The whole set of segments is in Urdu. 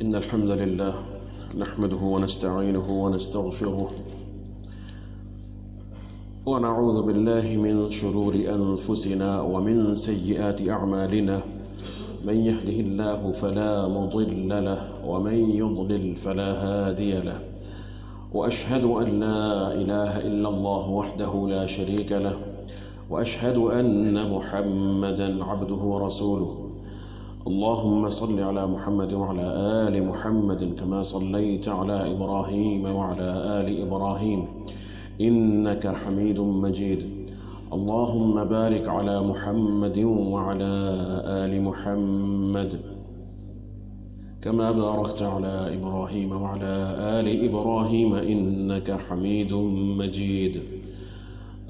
إن الحمد لله نحمده ونستعينه ونستغفره ونعوذ بالله من شرور أنفسنا ومن سيئات أعمالنا من يهده الله فلا مضل له ومن يضلل فلا هادي له وأشهد أن لا إله إلا الله وحده لا شريك له وأشهد أن محمدا عبده ورسوله اللهم صل على محمد وعلى آل محمد كما صليت على إبراهيم وعلى آل إبراهيم إنك حميد مجيد اللهم بارك على محمد وعلى آل محمد كما باركت على إبراهيم وعلى آل إبراهيم إنك حميد مجيد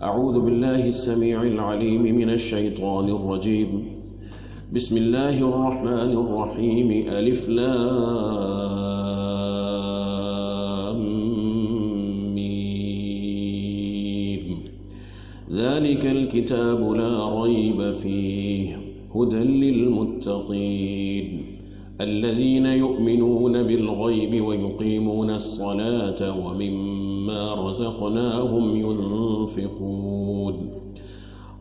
أعوذ بالله السميع العليم من الشيطان الرجيم بسم الله الرحمن الرحيم ألف لام ميم ذلك الكتاب لا ريب فيه هدى للمتقين الذين يؤمنون بالغيب ويقيمون الصلاة ومما رزقناهم ينفقون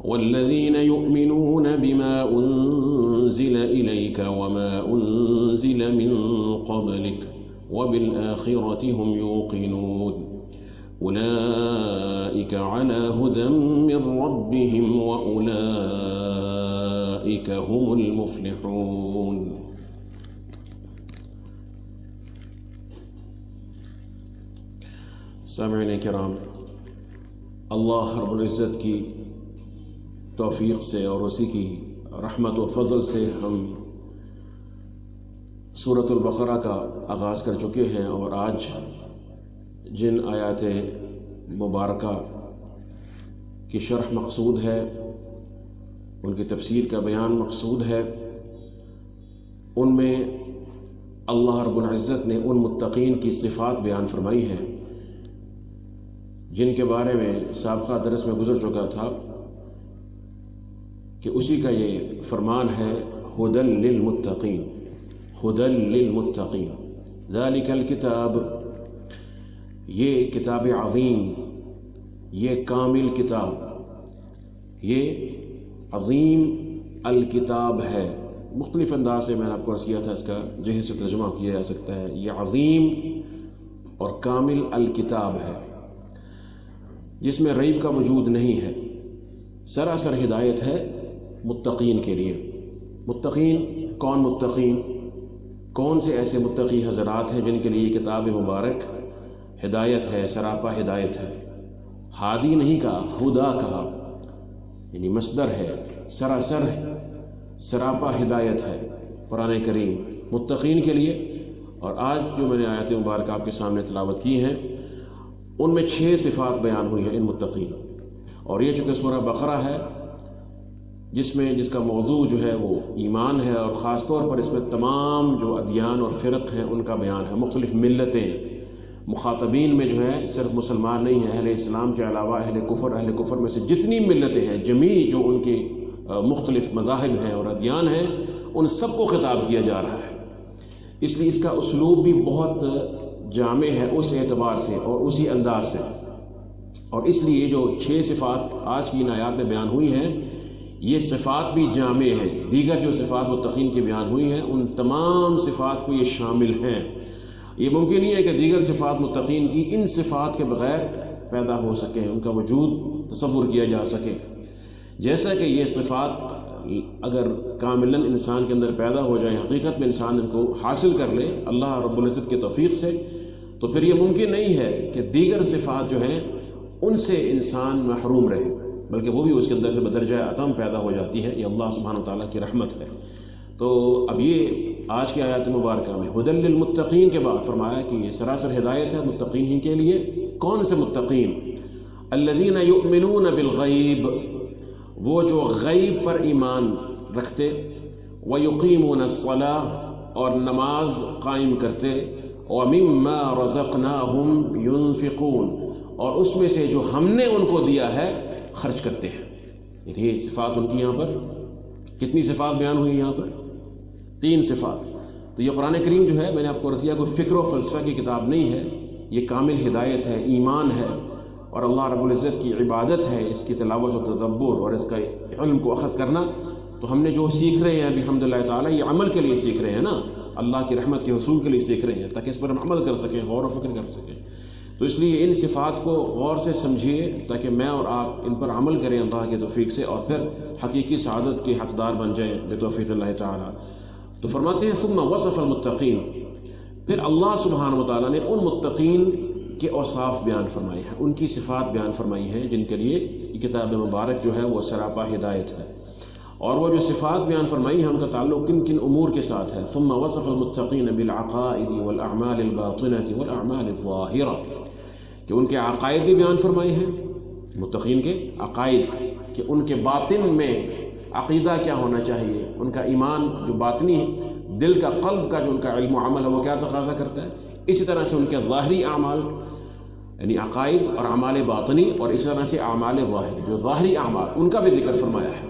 والذين يؤمنون بما أنزل إليك وما أنزل من قبلك وبالآخرة هم يوقنون أولئك على هدى من ربهم وأولئك هم المفلحون. سامعین کرام، اللہ رب العزت کی توفیق سے اور اسی کی رحمت و فضل سے ہم سورۃ البقرہ کا آغاز کر چکے ہیں، اور آج جن آیات مبارکہ کی شرح مقصود ہے، ان کی تفسیر کا بیان مقصود ہے، ان میں اللہ رب العزت نے ان متقین کی صفات بیان فرمائی ہیں جن کے بارے میں سابقہ درس میں گزر چکا تھا کہ اسی کا یہ فرمان ہے ہدی للمتقین، ہدی للمتقین ذالک الکتاب، یہ کتاب عظیم، یہ کامل کتاب، یہ عظیم الکتاب ہے۔ مختلف انداز سے میں نے آپ کو عرض کیا تھا، اس کا جہد سے ترجمہ کیا جا سکتا ہے، یہ عظیم اور کامل الکتاب ہے جس میں ریب کا وجود نہیں ہے، سراسر ہدایت ہے متقین کے لیے۔ متقین کون؟ متقین کون سے ایسے متقی حضرات ہیں جن کے لیے یہ کتاب مبارک ہدایت ہے، سراپا ہدایت ہے۔ ہادی نہیں کہا، ہدا کہا، یعنی مصدر ہے، سراسر سراپا ہدایت ہے قرآن کریم متقین کے لیے۔ اور آج جو میں نے آیات مبارکہ آپ کے سامنے تلاوت کی ہیں، ان میں 6 صفات بیان ہوئی ہیں ان متقین، اور یہ چونکہ سورہ بقرہ ہے جس کا موضوع جو ہے وہ ایمان ہے، اور خاص طور پر اس میں تمام جو ادیان اور فرق ہیں ان کا بیان ہے، مختلف ملتیں، مخاطبین میں جو ہے صرف مسلمان نہیں ہیں، اہل اسلام کے علاوہ اہل کفر میں سے جتنی ملتیں ہیں، جمیع جو ان کے مختلف مذاہب ہیں اور ادیان ہیں، ان سب کو خطاب کیا جا رہا ہے۔ اس لیے اس کا اسلوب بھی بہت جامع ہے اس اعتبار سے اور اسی انداز سے، اور اس لیے جو 6 صفات آج کی ان آیات میں بیان ہوئی ہیں، یہ صفات بھی جامع ہیں۔ دیگر جو صفات متقین کی بیان ہوئی ہیں، ان تمام صفات کو یہ شامل ہیں۔ یہ ممکن نہیں ہے کہ دیگر صفات متقین کی ان صفات کے بغیر پیدا ہو سکیں، ان کا وجود تصور کیا جا سکے۔ جیسا کہ یہ صفات اگر کاملاً انسان کے اندر پیدا ہو جائیں، حقیقت میں انسان ان کو حاصل کر لے اللہ رب العزت کی توفیق سے، تو پھر یہ ممکن نہیں ہے کہ دیگر صفات جو ہیں ان سے انسان محروم رہے، بلکہ وہ بھی اس کے اندر بدرجہ عطم پیدا ہو جاتی ہے۔ یہ اللہ سبحانہ تعالیٰ کی رحمت ہے۔ تو اب یہ آج کی آیات مبارکہ میں ہدی للمتقین کے بعد فرمایا کہ یہ سراسر ہدایت ہے متقین ہی کے لیے۔ کون سے متقین؟ الذین یؤمنون بالغیب، وہ جو غیب پر ایمان رکھتے، ویقیمون الصلاۃ، اور نماز قائم کرتے، ومما رزقناہم ينفقون، اور اس میں سے جو ہم نے ان کو دیا ہے خرچ کرتے ہیں۔ یہ صفات ان کی یہاں پر کتنی صفات بیان ہوئی؟ یہاں پر 3 صفات۔ تو یہ قرآن کریم جو ہے، میں نے آپ کو عرض کیا، کوئی فکر و فلسفہ کی کتاب نہیں ہے، یہ کامل ہدایت ہے، ایمان ہے، اور اللہ رب العزت کی عبادت ہے اس کی تلاوت و تدبر اور اس کا علم کو اخذ کرنا۔ تو ہم نے جو سیکھ رہے ہیں ابھی الحمدللہ تعالیٰ، یہ عمل کے لیے سیکھ رہے ہیں نا، اللہ کی رحمت کے حصول کے لیے سیکھ رہے ہیں، تاکہ اس پر ہم عمل کر سکیں، غور و فکر کر سکیں۔ تو اس لیے ان صفات کو غور سے سمجھیے تاکہ میں اور آپ ان پر عمل کریں اللہ کی توفیق سے، اور پھر حقیقی سعادت کے حقدار بن جائیں بتوفیق اللہ تعالیٰ۔ تو فرماتے ہیں ثم وصف المتقین، پھر اللہ سبحانہ و تعالیٰ نے ان متقین کے اوصاف بیان فرمائے ہیں، ان کی صفات بیان فرمائی ہیں، جن کے لیے یہ کتاب مبارک جو ہے وہ سراپا ہدایت ہے۔ اور وہ جو صفات بیان فرمائی ہیں ان کا تعلق کن کن امور کے ساتھ ہے؟ ثم وصف المتقین بالعقائد والاعمال الباطنۃ والاعمال الظاہرہ، کہ ان کے عقائد بھی بیان فرمائے ہیں، متقین کے عقائد، کہ ان کے باطن میں عقیدہ کیا ہونا چاہیے، ان کا ایمان جو باطنی دل کا، قلب کا جو ان کا علم و عمل ہے وہ کیا تقاضا کرتا ہے۔ اسی طرح سے ان کے ظاہری اعمال یعنی عقائد اور اعمال باطنی، اور اسی طرح سے اعمال ظاہری جو ظاہری اعمال ان کا بھی ذکر فرمایا ہے۔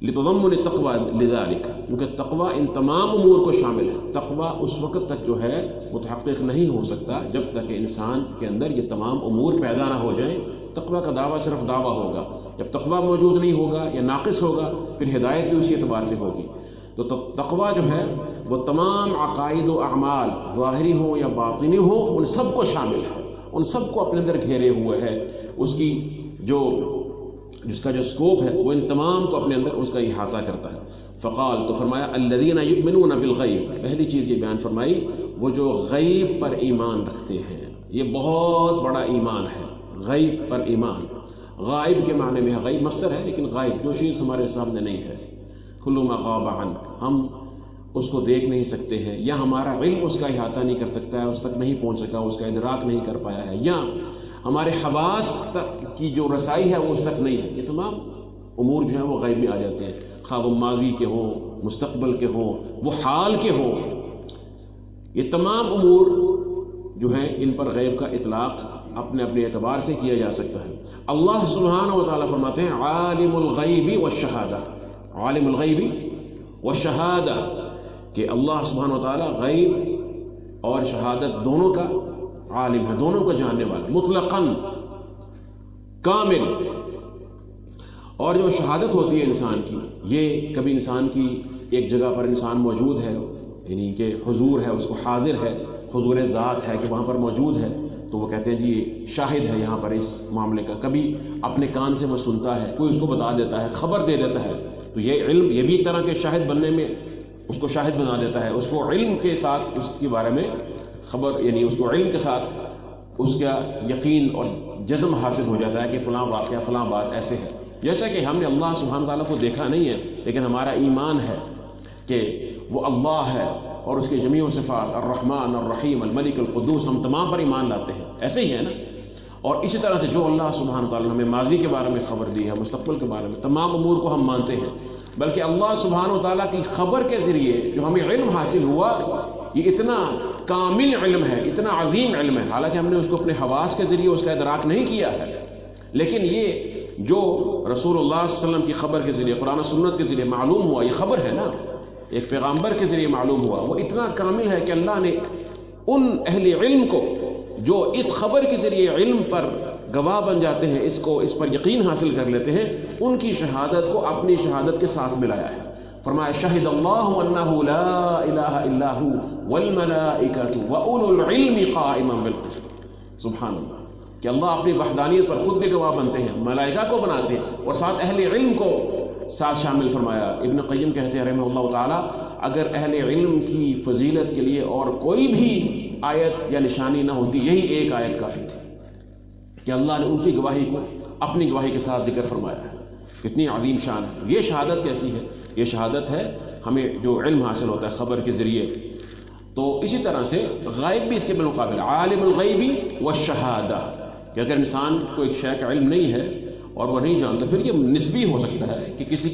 لتضمن التقوی لذلك، کیونکہ تقوی ان تمام امور کو شامل ہے۔ تقوی اس وقت تک جو ہے متحقق نہیں ہو سکتا جب تک انسان کے اندر یہ تمام امور پیدا نہ ہو جائیں۔ تقوی کا دعویٰ صرف دعویٰ ہوگا، جب تقوی موجود نہیں ہوگا یا ناقص ہوگا پھر ہدایت بھی اسی اعتبار سے ہوگی۔ تو تقوی جو ہے وہ تمام عقائد و اعمال ظاہری ہوں یا باطنی ہوں، ان سب کو شامل ہے، ان سب کو اپنے اندر گھیرے ہوئے ہے۔ اس کی جس کا جو سکوپ ہے وہ ان تمام کو اپنے اندر اس کا احاطہ کرتا ہے۔ فقال، تو فرمایا الذین یؤمنون بالغیب، پہلی چیز یہ بیان فرمائی وہ جو غیب پر ایمان رکھتے ہیں۔ یہ بہت بڑا ایمان ہے، غیب پر ایمان۔ غائب کے معنی میں ہے، غیب مصدر ہے لیکن غائب جو چیز ہمارے سامنے نہیں ہے، کل ما غاب عنک، ہم اس کو دیکھ نہیں سکتے ہیں، یا ہمارا علم اس کا احاطہ نہیں کر سکتا ہے، اس تک نہیں پہنچ سکا، اس کا ادراک نہیں کر پایا ہے، یا ہمارے حواس تک کی جو رسائی ہے وہ اس تک نہیں ہے۔ یہ تمام امور جو ہیں وہ غیب میں آ جاتے ہیں، خواہ وہ ماضی کے ہوں، مستقبل کے ہوں، وہ حال کے ہوں۔ یہ تمام امور جو ہیں ان پر غیب کا اطلاق اپنے اپنے اعتبار سے کیا جا سکتا ہے۔ اللہ سبحانہ و تعالیٰ فرماتے ہیں عالم الغیب والشہادہ، عالم الغیب والشہادہ، کہ اللہ سبحانہ و تعالیٰ غیب اور شہادت دونوں کا عالم ہے، دونوں کو جاننے والا، مطلقاً کامل۔ اور جو شہادت ہوتی ہے انسان کی، یہ کبھی انسان کی ایک جگہ پر انسان موجود ہے، یعنی کہ حضور ہے، اس کو حاضر ہے، حضور ذات ہے کہ وہاں پر موجود ہے، تو وہ کہتے ہیں جی شاہد ہے یہاں پر اس معاملے کا۔ کبھی اپنے کان سے وہ سنتا ہے، کوئی اس کو بتا دیتا ہے، خبر دے دیتا ہے، تو یہ علم، یہ بھی ایک طرح کے شاہد بننے میں اس کو شاہد بنا دیتا ہے، اس کو علم کے ساتھ اس کے بارے میں خبر، یعنی اس کو علم کے ساتھ اس کا یقین اور جزم حاصل ہو جاتا ہے کہ فلاں واقعہ، فلاں بات ایسے ہے۔ جیسا کہ ہم نے اللہ سبحانہ تعالیٰ کو دیکھا نہیں ہے، لیکن ہمارا ایمان ہے کہ وہ اللہ ہے اور اس کی جمیع صفات، الرحمن الرحیم الملک القدوس، ہم تمام پر ایمان لاتے ہیں، ایسے ہی ہے نا۔ اور اسی طرح سے جو اللہ سبحانہ تعالیٰ نے ہمیں ماضی کے بارے میں خبر دی ہے، مستقبل کے بارے میں، تمام امور کو ہم مانتے ہیں، بلکہ اللہ سبحانہ تعالیٰ کی خبر کے ذریعے جو ہمیں علم حاصل ہوا، یہ اتنا کامل علم ہے، اتنا عظیم علم ہے، حالانکہ ہم نے اس کو اپنے حواس کے ذریعے اس کا ادراک نہیں کیا ہے، لیکن یہ جو رسول اللہ صلی اللہ علیہ وسلم کی خبر کے ذریعے، قرآن و سنت کے ذریعے معلوم ہوا، یہ خبر ہے نا، ایک پیغامبر کے ذریعے معلوم ہوا، وہ اتنا کامل ہے کہ اللہ نے ان اہل علم کو جو اس خبر کے ذریعے علم پر گواہ بن جاتے ہیں، اس پر یقین حاصل کر لیتے ہیں، ان کی شہادت کو اپنی شہادت کے ساتھ ملایا ہے۔ فرمایا شہد اللہ انہ لا الہ الا ہو والملائکۃ واولو العلم قائما بالقسط، سبحان اللہ، کہ اللہ اپنی وحدانیت پر خود بھی گواہ بنتے ہیں، ملائکہ کو بناتے ہیں اور ساتھ اہل علم کو ساتھ شامل فرمایا۔ ابن قیم کہتے ہیں رحمہ اللہ تعالیٰ، اگر اہل علم کی فضیلت کے لیے اور کوئی بھی آیت یا نشانی نہ ہوتی، یہی ایک آیت کافی تھی کہ اللہ نے ان کی گواہی کو اپنی گواہی کے ساتھ ذکر فرمایا ہے۔ کتنی عظیم شان ہے یہ شہادت! کیسی ہے یہ شہادت؟ ہے ہمیں جو علم حاصل ہوتا ہے خبر کے ذریعے۔ تو اسی طرح سے غائب بھی اس کے بالمقابل عالم الغیب والشہادہ، کہ اگر انسان کو ایک شے کا علم نہیں ہے اور وہ نہیں جانتا، پھر یہ نسبی ہو سکتا ہے کہ کسی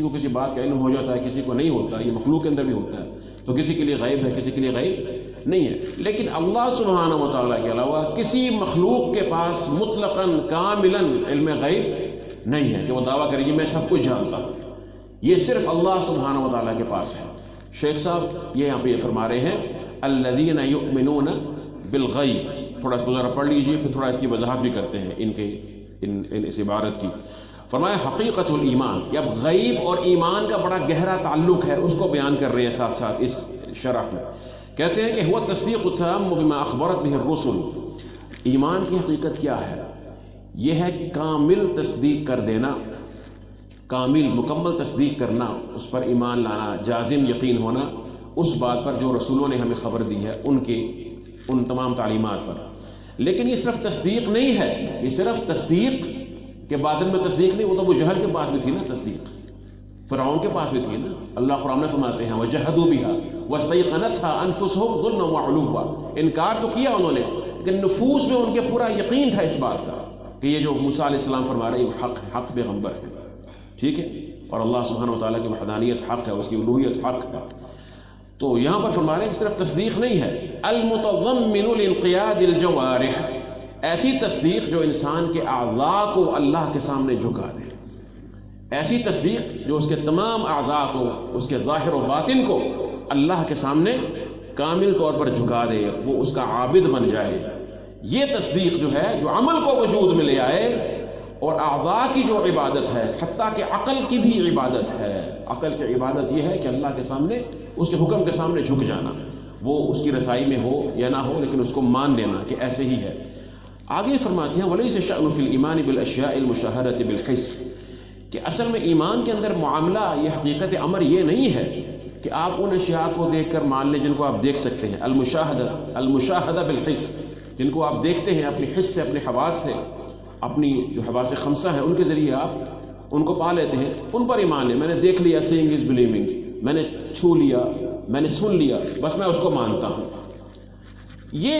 کو کسی بات کا علم ہو جاتا ہے، کسی کو نہیں ہوتا، یہ مخلوق کے اندر بھی ہوتا ہے، تو کسی کے لیے غیب ہے، کسی کے لیے غیب نہیں ہے۔ لیکن اللہ سبحانہ و تعالیٰ کے علاوہ کسی مخلوق کے پاس مطلقاً کاملاً علم غیب نہیں ہے کہ وہ دعویٰ کرے کہ میں سب کچھ جانتا ہوں، یہ صرف اللہ سبحانہ و تعالیٰ کے پاس ہے۔ شیخ صاحب یہ یہاں پہ یہ فرما رہے ہیں الذین یؤمنون بالغیب، تھوڑا اس کو ذرا پڑھ لیجئے، پھر تھوڑا اس کی وضاحت بھی کرتے ہیں اس عبارت کی۔ فرمایا حقیقت الایمان، اب غیب اور ایمان کا بڑا گہرا تعلق ہے، اس کو بیان کر رہے ہیں ساتھ ساتھ اس شرح میں۔ کہتے ہیں کہ هو التصدیق التام بما اخبرت به الرسل، ایمان کی حقیقت کیا ہے؟ یہ ہے کامل تصدیق کر دینا، کامل مکمل تصدیق کرنا، اس پر ایمان لانا، جازم یقین ہونا اس بات پر جو رسولوں نے ہمیں خبر دی ہے ان تمام تعلیمات پر۔ لیکن یہ صرف تصدیق نہیں ہے، یہ صرف تصدیق کے باطن میں تصدیق نہیں، وہ تو ابو جہل کے پاس بھی تھی نا تصدیق، فرعون کے پاس بھی تھی نا۔ اللہ قرآن میں فرماتے ہیں وَجَحَدُوا بِهَا وَاسْتَيْقَنَتْهَا أَنفُسُهُمْ ظُلْمًا وَعُلُوًّا، انکار تو کیا انہوں نے لیکن نفوس میں ان کے پورا یقین تھا اس بات کا کہ یہ جو موسیٰ علیہ السلام فرما رہے ہیں حق حق پیغمبر ہے، ٹھیک ہے، اور اللہ سبحانہ وتعالیٰ کی وحدانیت حق ہے، اس کی الوہیت حق ہے۔ تو یہاں پر فرما رہے ہیں کہ صرف تصدیق نہیں ہے، المتضمن لانقیاد الجوارح، ایسی تصدیق جو انسان کے اعضاء کو اللہ کے سامنے جھکا دے، ایسی تصدیق جو اس کے تمام اعضاء کو، اس کے ظاہر و باطن کو اللہ کے سامنے کامل طور پر جھکا دے، وہ اس کا عابد بن جائے۔ یہ تصدیق جو ہے جو عمل کو وجود میں لے آئے، اور اعضاء کی جو عبادت ہے، حتیٰ کہ عقل کی بھی عبادت ہے، عقل کی عبادت یہ ہے کہ اللہ کے سامنے، اس کے حکم کے سامنے جھک جانا، وہ اس کی رسائی میں ہو یا نہ ہو لیکن اس کو مان لینا کہ ایسے ہی ہے۔ آگے فرماتے ہیں وَلَيْسَ الشَّأْنُ فِي الْإِيمَانِ بِالْأَشْيَاءِ الْمُشَاهَدَةِ بِالْحِسِّ، کہ اصل میں ایمان کے اندر معاملہ، یہ حقیقت امر یہ نہیں ہے کہ آپ ان اشیاء کو دیکھ کر مان لیں جن کو آپ دیکھ سکتے ہیں، المشاہدہ بالحس، جن کو آپ دیکھتے ہیں اپنی حس سے، اپنے حواس سے، اپنی جو حواس خمسہ ہیں ان کے ذریعے آپ ان کو پا لیتے ہیں، ان پر ایمان ہے۔ میں نے دیکھ لیا، سیئنگ از بلیونگ، میں نے چھو لیا، میں نے سن لیا، بس میں اس کو مانتا ہوں۔ یہ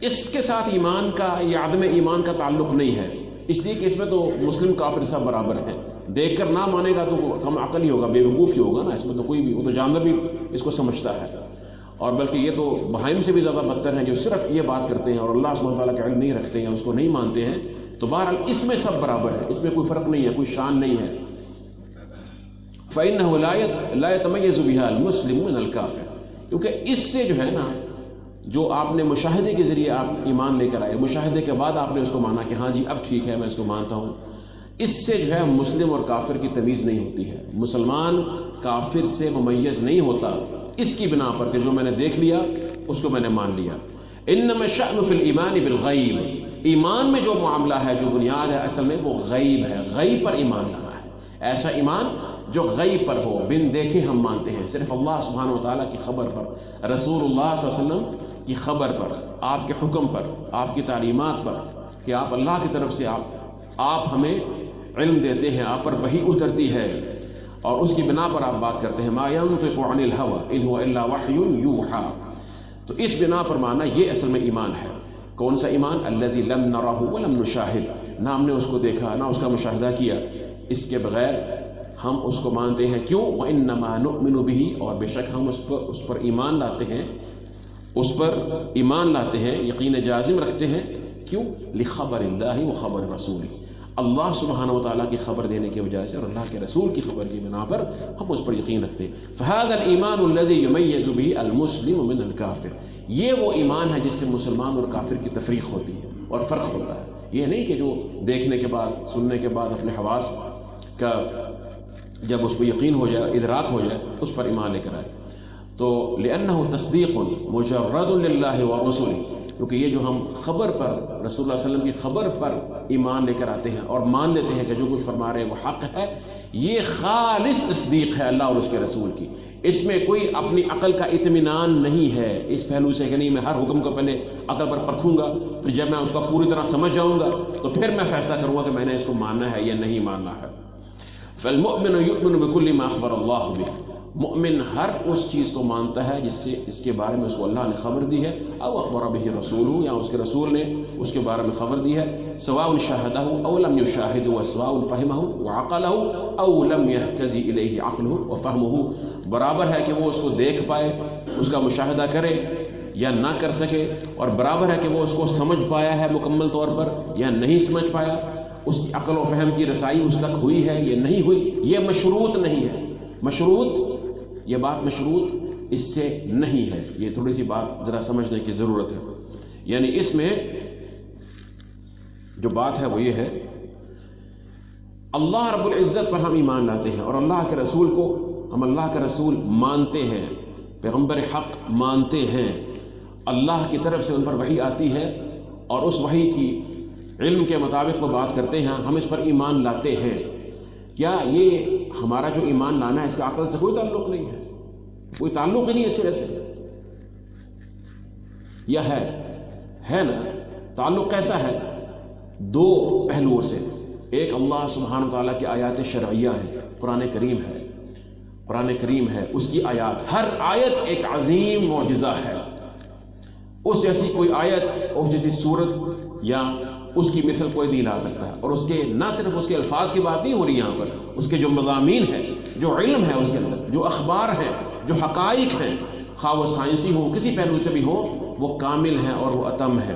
اس کے ساتھ ایمان کا یا عدم ایمان کا تعلق نہیں ہے، اس لیے کہ اس میں تو مسلم کافر سب برابر ہیں، دیکھ کر نہ مانے گا تو کم عقل ہی ہوگا، بے وقوف ہی ہوگا نا، اس میں تو کوئی بھی، وہ تو جانور بھی اس کو سمجھتا ہے، اور بلکہ یہ تو بہائم سے بھی زیادہ بدتر ہیں جو صرف یہ بات کرتے ہیں اور اللہ سبحانہ وتعالیٰ کا علم نہیں رکھتے ہیں، اس کو نہیں مانتے ہیں۔ تو بہرحال اس میں سب برابر ہے، اس میں کوئی فرق نہیں ہے، کوئی شان نہیں ہے۔ فَإِنَّهُ لَا يَتَمَيَّزُ بِهَا الْمُسْلِمُ مِنَ الْكَافِرِ، کیونکہ اس سے جو ہے نا، جو آپ نے مشاہدے کے ذریعے آپ ایمان لے کر آئے، مشاہدے کے بعد آپ نے اس کو مانا کہ ہاں جی اب ٹھیک ہے میں اس کو مانتا ہوں، اس سے جو ہے مسلم اور کافر کی تمیز نہیں ہوتی ہے، مسلمان کافر سے ممیز نہیں ہوتا اس کی بنا پر کہ جو میں نے دیکھ لیا اس کو میں نے مان لیا۔ انما الشأن فی الایمان بالغیب، ایمان میں جو معاملہ ہے، جو بنیاد ہے، اصل میں وہ غیب ہے، غیب پر ایمان لانا ہے، ایسا ایمان جو غیب پر ہو، بن دیکھے ہم مانتے ہیں، صرف اللہ سبحانہ وتعالیٰ کی خبر پر، رسول اللہ صلی اللہ علیہ وسلم کی خبر پر، آپ کے حکم پر، آپ کی تعلیمات پر، کہ آپ اللہ کی طرف سے آپ ہمیں علم دیتے ہیں، آپ پر وحی اترتی ہے اور اس کی بنا پر آپ بات کرتے ہیں، ما ينطق عن الهوى ان هو الا وحی یوحى، تو اس بنا پر ماننا یہ اصل میں ایمان ہے۔ کون سا ایمان؟ الذی لم نرہ ولم نشاہد، نہ ہم نے اس کو دیکھا نہ اس کا مشاہدہ کیا، اس کے بغیر ہم اس کو مانتے ہیں۔ کیوں؟ وَإِنَّمَا نُؤْمِنُ بِهِ، اور بے شک ہم اس پر ایمان لاتے ہیں، اس پر ایمان لاتے ہیں، یقین جازم رکھتے ہیں۔ کیوں؟ لِخَبَرِ اللَّهِ وَخَبَرِ رَسُولِهِ، اللہ سبحانہ وتعالیٰ کی خبر دینے کی وجہ سے اور اللہ کے رسول کی خبر کی بنا پر ہم اس پر یقین رکھتے ہیں۔ فَهَذَا الْإِيمَانُ الَّذِي يُمَيِّزُ بِهِ الْمُسْلِمُ مِنَ الْكَافِرِ، یہ وہ ایمان ہے جس سے مسلمان اور کافر کی تفریق ہوتی ہے اور فرق ہوتا ہے۔ یہ نہیں کہ جو دیکھنے کے بعد، سننے کے بعد اپنے حواس کا جب اس پہ یقین ہو جائے، ادراک ہو جائے، اس پر ایمان لے کر آئے۔ تو لِأَنَّهُ تَصْدِيقٌ مُجَرَّدٌ لِلَّهِ وَرُسُلِهِ، کیونکہ یہ جو ہم خبر پر، رسول اللہ صلی اللہ علیہ وسلم کی خبر پر ایمان لے کر آتے ہیں اور مان لیتے ہیں کہ جو کچھ فرما رہے ہیں وہ حق ہے، یہ خالص تصدیق ہے اللہ اور اس کے رسول کی، اس میں کوئی اپنی عقل کا اطمینان نہیں ہے اس پہلو سے کہ نہیں میں ہر حکم کو پہلے عقل پر پرکھوں گا، پھر جب میں اس کو پوری طرح سمجھ جاؤں گا تو پھر میں فیصلہ کروں گا کہ میں نے اس کو ماننا ہے یا نہیں ماننا ہے۔ فالمؤمن یؤمن بکل ما اخبر اللہ بہ، مؤمن ہر اس چیز کو مانتا ہے جس سے اس کے بارے میں اس کو اللہ نے خبر دی ہے، او اخبر بہ رسولہ، یا اس کے رسول نے اس کے بارے میں خبر دی ہے، سواء شاہدہ او لم یشاہدہ، وسواء فہمہ وعقلہ او لم یہتدی الیہ عقلہ وفہمہ، برابر ہے کہ وہ اس کو دیکھ پائے، اس کا مشاہدہ کرے یا نہ کر سکے، اور برابر ہے کہ وہ اس کو سمجھ پایا ہے مکمل طور پر یا نہیں سمجھ پایا، اس کی عقل و فہم کی رسائی اس تک ہوئی ہے یا نہیں ہوئی، یہ مشروط نہیں ہے۔ مشروط یہ بات مشروط اس سے نہیں ہے. یہ تھوڑی سی بات ذرا سمجھنے کی ضرورت ہے. یعنی اس میں جو بات ہے وہ یہ ہے، اللہ رب العزت پر ہم ایمان لاتے ہیں اور اللہ کے رسول کو ہم اللہ کا رسول مانتے ہیں، پیغمبر حق مانتے ہیں، اللہ کی طرف سے ان پر وحی آتی ہے اور اس وحی کی علم کے مطابق وہ بات کرتے ہیں، ہم اس پر ایمان لاتے ہیں. کیا یہ ہمارا جو ایمان لانا ہے اس کا عقل سے کوئی تعلق نہیں ہے؟ کوئی تعلق ہی نہیں اس سرے سے. یا ہے نا؟ تعلق کیسا ہے؟ دو پہلوؤں سے. ایک اللہ سبحانہ وتعالیٰ کی آیات شرعیہ ہے، قرآن کریم ہے، اس کی آیات، ہر آیت ایک عظیم معجزہ ہے. اس جیسی کوئی آیت، اس جیسی صورت یا اس کی مثل کوئی نہیں لا سکتا ہے. اور اس کے نہ صرف اس کے الفاظ کی بات نہیں ہو رہی یہاں پر، اس کے جو مضامین ہیں، جو علم ہے اس کے اندر، جو اخبار ہیں، جو حقائق ہیں، خواہ وہ سائنسی ہوں، کسی پہلو سے بھی ہوں، وہ کامل ہیں اور وہ اتم ہے.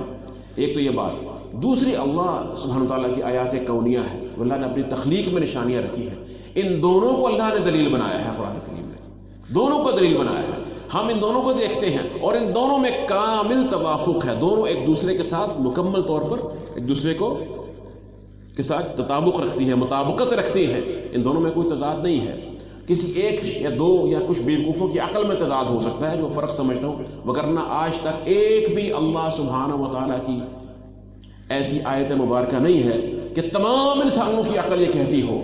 ایک تو یہ بات. دوسری اللہ سبحانہ وتعالیٰ کی آیات کونیہ ہے، اللہ نے اپنی تخلیق میں نشانیاں رکھی ہیں. ان دونوں کو اللہ نے دلیل بنایا ہے، قرآن کریم نے دونوں کو دلیل بنایا ہے. ہم ان دونوں کو دیکھتے ہیں اور ان دونوں میں کامل توافق ہے. دونوں ایک دوسرے کے ساتھ مکمل طور پر ایک دوسرے کے ساتھ تطابق رکھتی ہیں، مطابقت رکھتی ہیں. ان دونوں میں کوئی تضاد نہیں ہے. کسی ایک یا دو یا کچھ بیوقوفوں کی عقل میں تضاد ہو سکتا ہے جو فرق سمجھتا ہوں، وگرنہ آج تک ایک بھی اللہ سبحانہ وتعالیٰ کی ایسی آیت مبارکہ نہیں ہے کہ تمام انسانوں کی عقل یہ کہتی ہو،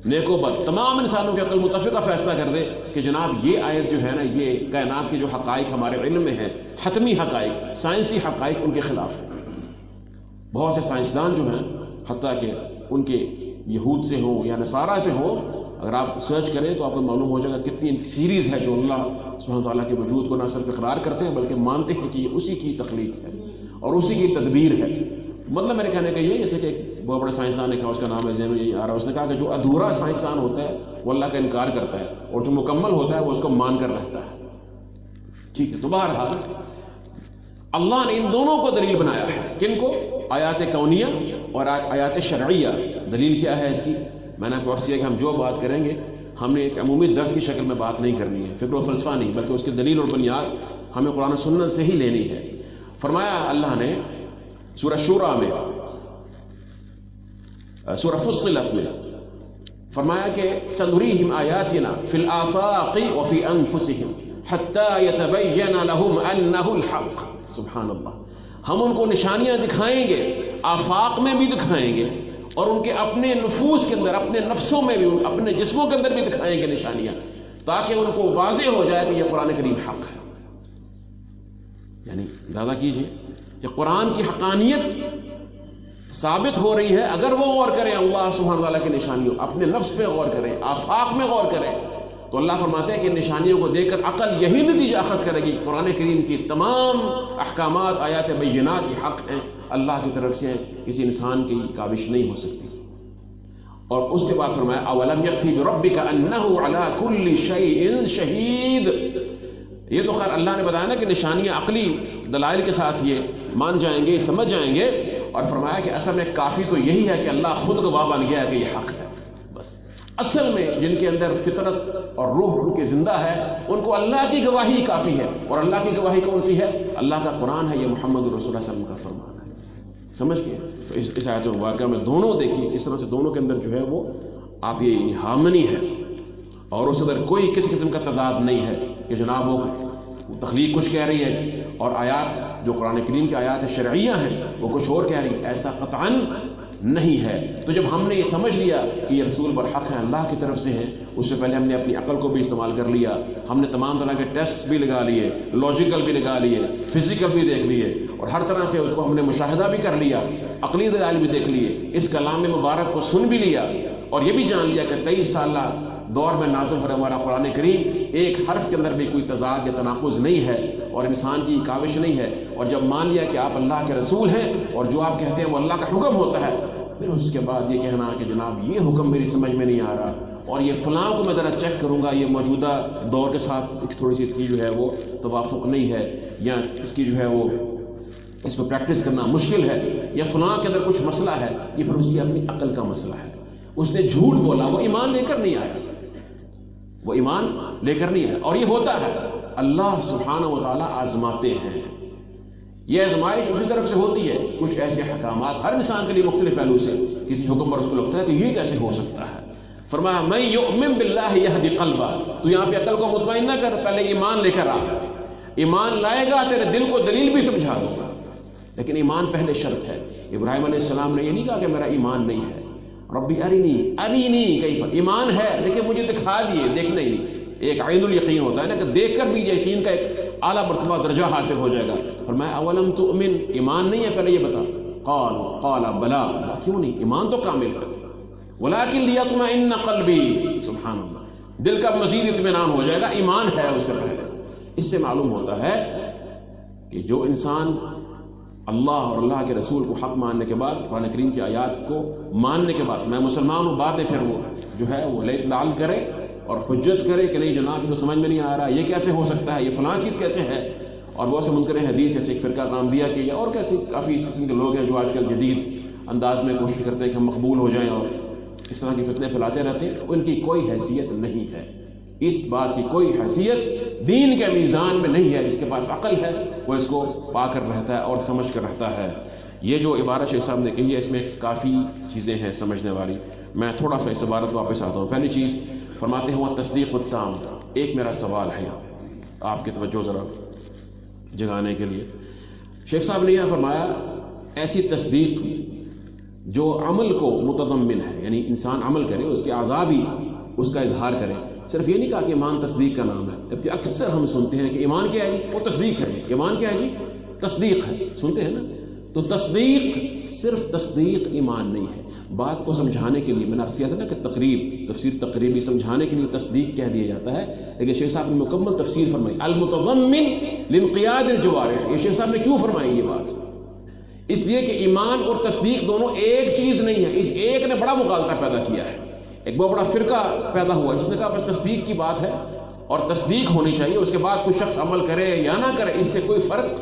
نیک و بد تمام انسانوں کی عقل متفقہ فیصلہ کر دے کہ جناب یہ آیت جو ہے نا، یہ کائنات کے جو حقائق ہمارے علم میں ہیں، حتمی حقائق، سائنسی حقائق، ان کے خلاف ہے. بہت سے سائنسدان جو ہیں، حتیٰ کہ ان کے یہود سے ہوں یا نصارہ سے ہوں، اگر آپ سرچ کریں تو آپ کو معلوم ہو جائے گا کتنی سیریز ہے جو اللہ سبحانہ تعالیٰ کے وجود کو نہ صرف اقرار کرتے ہیں بلکہ مانتے ہیں کہ یہ اسی کی تخلیق ہے اور اسی کی تدبیر ہے. مطلب میرے کہنے کا یہ، جیسے کہ ایک بہت بڑے سائنسدان نے کہا، اس کا نام ذہن میں یہی آ رہا ہے، اس نے کہا کہ جو ادھورا سائنسدان ہوتا ہے وہ اللہ کا انکار کرتا ہے اور جو مکمل ہوتا ہے وہ اس کو مان کر رہتا ہے. ٹھیک ہے. تو بہرحال اللہ نے ان دونوں کو دلیل بنایا ہے. کن کو؟ آیات کونیہ اور آیات شرعیہ. دلیل کیا ہے اس کی؟ میں نے آپ کو عرض کیا کہ ہم جو بات کریں گے ہم نے ایک عمومی درس کی شکل میں بات نہیں کرنی ہے، فکر و فلسفہ نہیں، بلکہ اس کی دلیل اور بنیاد ہمیں قرآن و سنت سے ہی لینی ہے. فرمایا اللہ نے سورہ شورى میں، سورہ فصلت میں فرمایا کہ سنریہم آیاتنا فی الآفاق وفی انفسہم حتی یتبین لہم انہ الحق. سبحان اللہ. ہم ان کو نشانیاں دکھائیں گے، آفاق میں بھی دکھائیں گے اور ان کے اپنے نفوس کے اندر، اپنے نفسوں میں بھی، اپنے جسموں کے اندر بھی دکھائیں گے نشانیاں، تاکہ ان کو واضح ہو جائے کہ یہ قرآن کریم حق ہے. یعنی اندازہ کیجیے کہ قرآن کی حقانیت ثابت ہو رہی ہے اگر وہ غور کریں اللہ سبحانہ تعالیٰ کی نشانیوں، اپنے نفس پہ غور کریں، آفاق میں غور کریں، تو اللہ فرماتے ہیں کہ نشانیوں کو دیکھ کر عقل یہی نتیجہ اخذ کرے گی قرآن کریم کی تمام احکامات، آیات بینات یہ حق ہیں، اللہ کی طرف سے کسی انسان کی کاوش نہیں ہو سکتی. اور اس کے بعد فرمایا اولم یکفی بربک انہ علی کل شیء شہید. یہ تو خیر اللہ نے بتایا نا کہ نشانیاں عقلی دلائل کے ساتھ یہ مان جائیں گے، سمجھ جائیں گے، اور فرمایا کہ اصل میں کافی تو یہی ہے کہ اللہ خود گواہ بن گیا ہے کہ یہ حق ہے. بس اصل میں جن کے اندر فطرت اور روح ان کے زندہ ہے ان کو اللہ کی گواہی کافی ہے. اور اللہ کی گواہی کون سی ہے؟ اللہ کا قرآن ہے، یہ محمد رسول اللہ صلی اللہ علیہ وسلم کا فرمان ہے. سمجھ گئے؟ تو اس آیت مبارکہ میں دونوں دیکھیے، اس طرح سے دونوں کے اندر جو ہے وہ آپ یہ ہارمنی ہے اور اس اندر کوئی کسی قسم کا تضاد نہیں ہے کہ جناب وہ تخلیق کچھ کہہ رہی ہے اور آیات جو قرآن کریم کی آیات شرعیہ ہیں وہ کچھ اور کہہ رہی ہے. ایسا قطعاً نہیں ہے. تو جب ہم نے یہ سمجھ لیا کہ یہ رسول برحق ہیں، اللہ کی طرف سے ہیں، اس سے پہلے ہم نے اپنی عقل کو بھی استعمال کر لیا، ہم نے تمام طرح کے ٹیسٹ بھی لگا لیے، لاجیکل بھی لگا لیے، فزیکل بھی دیکھ لیے، اور ہر طرح سے اس کو ہم نے مشاہدہ بھی کر لیا، عقلی دلائل بھی دیکھ لیے، اس کلام مبارک کو سن بھی لیا، اور یہ بھی جان لیا کہ 23 سالہ دور میں نازل ہونے والا قرآن کریم ایک حرف کے اندر بھی کوئی تضاد یا تناقض نہیں ہے اور انسان کی کاوش نہیں ہے. اور جب مان لیا کہ آپ اللہ کے رسول ہیں اور جو آپ کہتے ہیں وہ اللہ کا حکم ہوتا ہے، پھر اس کے بعد یہ کہنا کہ جناب یہ حکم میری سمجھ میں نہیں آ رہا اور یہ فلاں کو میں ذرا چیک کروں گا، یہ موجودہ دور کے ساتھ تھوڑی سی اس کی جو ہے وہ توافق نہیں ہے، یا اس کی جو ہے وہ اس پہ پریکٹس کرنا مشکل ہے، یا فلاں کے اندر کچھ مسئلہ ہے، یہ پھر اس کی اپنی عقل کا مسئلہ ہے. اس نے جھوٹ بولا، وہ ایمان لے کر نہیں آیا، وہ ایمان لے کر نہیں ہے. اور یہ ہوتا ہے، اللہ سبحانہ و تعالیٰ آزماتے ہیں. یہ آزمائش اسی طرف سے ہوتی ہے. کچھ ایسے احکامات ہر انسان کے لیے مختلف پہلو سے کسی حکم پر اس کو لگتا ہے کہ یہ کیسے ہو سکتا ہے. فرمایا من یؤمن باللہ یہدی قلبہ. تو یہاں پہ عقل کو مطمئن نہ کر، پہلے ایمان لے کر آ. ایمان لائے گا تیرے دل کو دلیل بھی سمجھا دوں گا، لیکن ایمان پہلے شرط ہے. ابراہیم علیہ السلام نے یہ نہیں کہا کہ میرا ایمان نہیں ہے، ربی ارینی کیف. ایمان ہے لیکن مجھے دکھا دیے، دیکھنا ہی نہیں. ایک عین الیقین ہوتا ہے نا کہ دیکھ کر بھی یقین کا ایک اعلیٰ مرتبہ درجہ حاصل ہو جائے گا. فرمایا اولم تؤمن، ایمان نہیں ہے پہلے یہ بتا. قال بلا، کیوں نہیں، ایمان تو کامل ہے. ولکن لیطمئن قلبی، سبحان اللہ، دل کا مزید اطمینان ہو جائے گا. ایمان ہے اس سے پہلے. اس سے معلوم ہوتا ہے کہ جو انسان اللہ اور اللہ کے رسول کو حق ماننے کے بعد، قرآن کریم کی آیات کو ماننے کے بعد، میں مسلمان ہوں بعد میں پھر وہ جو ہے وہ اطلاع کرے اور حجت کرے کہ نہیں جناب یہ سمجھ میں نہیں آ رہا، یہ کیسے ہو سکتا ہے، یہ فلاں چیز کیسے ہے. اور بہت سے منکر حدیث ایسے ایک فرقہ کام دیا کہ اور کیسے کافی اس قسم کے لوگ ہیں جو آج کل جدید انداز میں کوشش کرتے ہیں کہ ہم مقبول ہو جائیں اور اس طرح کی فتنے پھیلاتے رہتے ہیں. ان کی کوئی حیثیت نہیں ہے. اس بات کی کوئی حیثیت دین کے میزان میں نہیں ہے. جس کے پاس عقل ہے وہ اس کو پا کر رہتا ہے اور سمجھ کر رہتا ہے. یہ جو عبارت شیخ صاحب نے کہی ہے اس میں کافی چیزیں ہیں سمجھنے والی. میں تھوڑا سا اس عبارت واپس آتا ہوں. پہلی چیز فرماتے ہیں وہ تصدیق التام. ایک میرا سوال ہے آپ کی توجہ ذرا جگانے کے لیے. شیخ صاحب نے یہ فرمایا ایسی تصدیق جو عمل کو متضمن ہے، یعنی انسان عمل کرے، اس کے اعضاء بھی اس کا اظہار کرے. صرف یہ نہیں کہا کہ ایمان تصدیق کا نام ہے، جبکہ اکثر ہم سنتے ہیں کہ ایمان کیا ہے جی، وہ تصدیق ہے. ایمان کیا ہے جی، تصدیق ہے. سنتے ہیں نا. تو تصدیق صرف تصدیق ایمان نہیں ہے. بات کو سمجھانے کے لیے میں نے عرض کیا تھا نا کہ تفسیر تقریبی سمجھانے کے لیے تصدیق کہہ دیا جاتا ہے، لیکن شیخ صاحب نے مکمل تفسیر فرمائی المتضمن لانقیاد الجوارح. یہ شیخ صاحب نے کیوں فرمائی یہ بات؟ اس لیے کہ ایمان اور تصدیق دونوں ایک چیز نہیں ہے. اس ایک نے بڑا مغالطہ پیدا کیا ہے. ایک بہت بڑا فرقہ پیدا ہوا جس نے کہا بس تصدیق کی بات ہے اور تصدیق ہونی چاہیے، اس کے بعد کوئی شخص عمل کرے یا نہ کرے اس سے کوئی فرق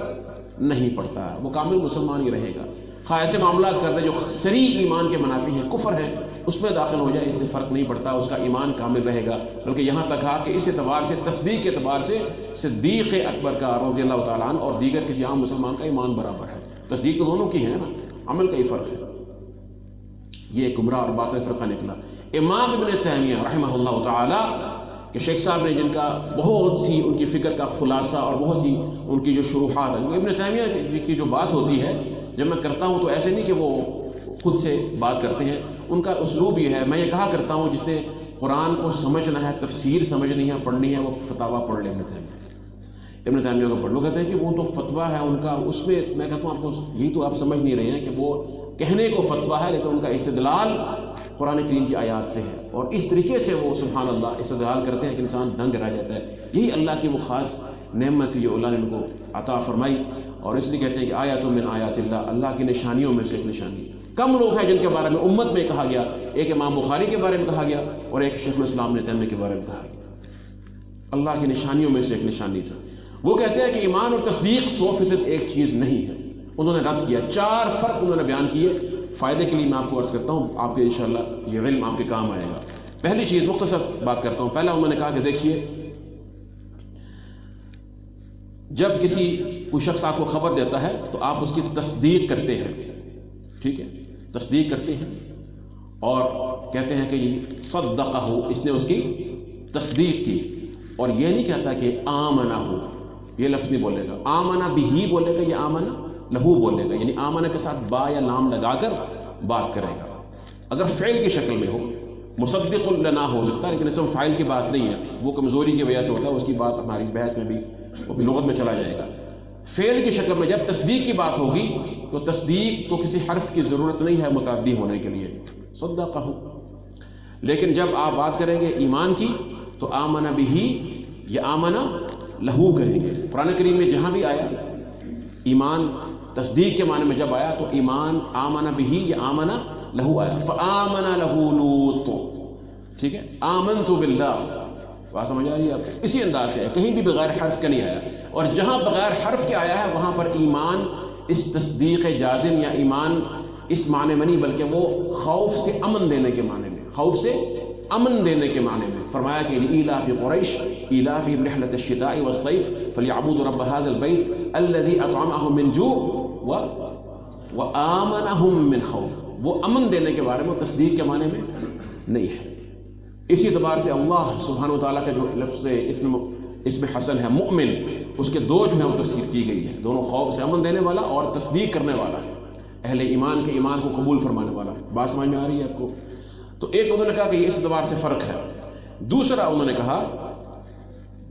نہیں پڑتا، وہ کامل مسلمان ہی رہے گا. خواہ ایسے معاملات کر دے جو صریح ایمان کے منافی ہیں، کفر ہیں، اس میں داخل ہو جائے، اس سے فرق نہیں پڑتا، اس کا ایمان کامل رہے گا. بلکہ یہاں تک کہا کہ اس اعتبار سے، تصدیق کے اعتبار سے صدیق اکبر کا رضی اللہ تعالیٰ عنہ اور دیگر کسی عام مسلمان کا ایمان برابر ہے. تصدیق تو دونوں کی ہے نا، عمل کا ہی فرق ہے. یہ گمراہ اور باطل فرقہ نکلا. امام ابن تیمیہ رحمہ اللہ تعالی کہ شیخ صاحب نے جن کا بہت سی ان کی فکر کا خلاصہ اور بہت سی ان کی جو شروحات ہیں، ابن تیمیہ کی جو بات ہوتی ہے جب میں کرتا ہوں تو ایسے نہیں کہ وہ خود سے بات کرتے ہیں، ان کا اسلوب یہ ہے. میں یہ کہا کرتا ہوں جس نے قرآن کو سمجھنا ہے، تفسیر سمجھنی ہے، پڑھنی ہے، وہ فتاویٰ پڑھ لے. ابن تیمیہ کو پڑھ لو. کہتے ہیں کہ وہ تو فتویٰ ہے ان کا، اس میں میں کہتا ہوں آپ کو یہی تو آپ سمجھ نہیں رہے ہیں کہ وہ کہنے کو فتویٰ ہے لیکن ان کا استدلال قرآن کریم کی آیات سے ہے، اور اس طریقے سے وہ سبحان اللہ استدلال کرتے ہیں کہ انسان دنگ رہ جاتا ہے. یہی اللہ کی وہ خاص نعمت تھی جو اللہ نے ان کو عطا فرمائی، اور اس لیے کہتے ہیں کہ آیات من آیات اللہ، اللہ کی نشانیوں میں سے ایک نشانی. کم لوگ ہیں جن کے بارے میں امت میں کہا گیا، ایک امام بخاری کے بارے میں کہا گیا اور ایک شیخ الاسلام نے تیمیہ کے بارے میں کہا گیا. اللہ کی نشانیوں میں سے ایک نشانی تھا. وہ کہتے ہیں کہ ایمان اور تصدیق 100% ایک چیز نہیں ہے. انہوں نے رد کیا. 4 فرق انہوں نے بیان کیے. فائدے کے لیے میں آپ کو عرض کرتا ہوں، آپ کے انشاءاللہ یہ علم آپ کے کام آئے گا. پہلی چیز مختصر بات کرتا ہوں. پہلا انہوں نے کہا کہ دیکھیے، جب کوئی شخص آپ کو خبر دیتا ہے تو آپ اس کی تصدیق کرتے ہیں. ٹھیک ہے، تصدیق کرتے ہیں اور کہتے ہیں کہ یہ صدقہ ہو، اس نے اس کی تصدیق کی. اور یہ نہیں کہتا کہ آمنہ ہو، یہ لفظ نہیں بولے گا. آمنہ بھی بولے گا یا آمنہ لہو بولے گا، یعنی آمنہ کے ساتھ با یا لام لگا کر بات کرے گا. اگر فعل کی شکل میں ہو، مصدق لنا ہو سکتا ہے لیکن اسم فاعل کی بات نہیں ہے، وہ کمزوری کی وجہ سے ہوتا ہے. اس کی بات ہماری بحث میں بھی وہ بھی لغت میں چلا جائے گا. فعل کی شکل میں جب تصدیق کی بات ہوگی تو تصدیق کو کسی حرف کی ضرورت نہیں ہے متعدی ہونے کے لیے، صدقہ ہو. لیکن جب آپ بات کریں گے ایمان کی تو آمنہ بھی یا آمنہ لہو کریں گے. قرآن کریم میں جہاں بھی آیا ایمان تصدیق کے معنی میں جب آیا تو ایمان آمنہ بھی یا آمنہ لہو آیا. فآمنہ لہو لوط. ٹھیک ہے، آمنت باللہ. بات سمجھ آ رہی ہے آپ؟ اسی انداز سے ہے، کہیں بھی بغیر حرف کے نہیں آیا. اور جہاں بغیر حرف کے آیا ہے وہاں پر ایمان اس تصدیق جازم یا ایمان اس معنی میں نہیں بلکہ وہ خوف سے امن دینے کے معنی میں، خوف سے امن دینے کے معنی میں. فرمایا کہ لإیلاف قریش ایلافہم رحلۃ الشتاء والصیف فلیعبدوا رب هذا البیت الذی اطعمہم من جوع وآمنہم من خوف. وہ امن دینے کے بارے میں تصدیق کے معنی میں نہیں ہے. اسی اعتبار سے اللہ سبحانہ و تعالیٰ کا جو لفظ اسم حسن ہے مؤمن، اس کے دو جو ہیں وہ تفسیر کی گئی ہے، دونوں خوف سے امن دینے والا اور تصدیق کرنے والا، اہل ایمان کے ایمان کو قبول فرمانے والا. بات سمجھ میں آ رہی ہے آپ کو؟ تو ایک انہوں نے کہا کہ اس اعتبار سے فرق ہے. دوسرا انہوں نے کہا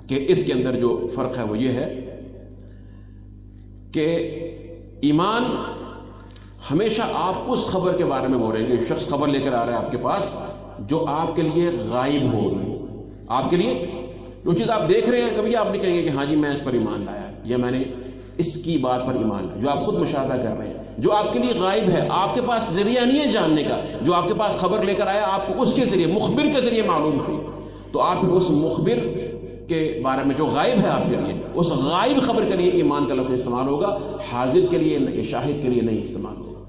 کہ اس کے اندر جو فرق ہے وہ یہ ہے کہ ایمان ہمیشہ آپ اس خبر کے بارے میں بول رہے ہیں کہ شخص خبر لے کر آ رہا ہے آپ کے پاس جو آپ کے لیے غائب ہو رہی، آپ کے لیے جو چیز آپ دیکھ رہے ہیں کبھی آپ نہیں کہیں گے کہ ہاں جی میں اس پر ایمان لایا یا میں نے اس کی بات پر ایمان لایا، جو آپ خود مشاہدہ کر رہے ہیں، جو آپ کے لیے غائب ہے، آپ کے پاس ذریعہ نہیں ہے جاننے کا، جو آپ کے پاس خبر لے کر آیا آپ کو اس کے ذریعے مخبر کے ذریعے معلوم ہوئی، تو آپ اس مخبر کے بارے میں جو غائب ہے آپ کے لیے، اس غائب خبر کے لیے ایمان کا لفظ استعمال ہوگا، حاضر کے لیے شاہد کے لیے نہیں استعمال ہوگا.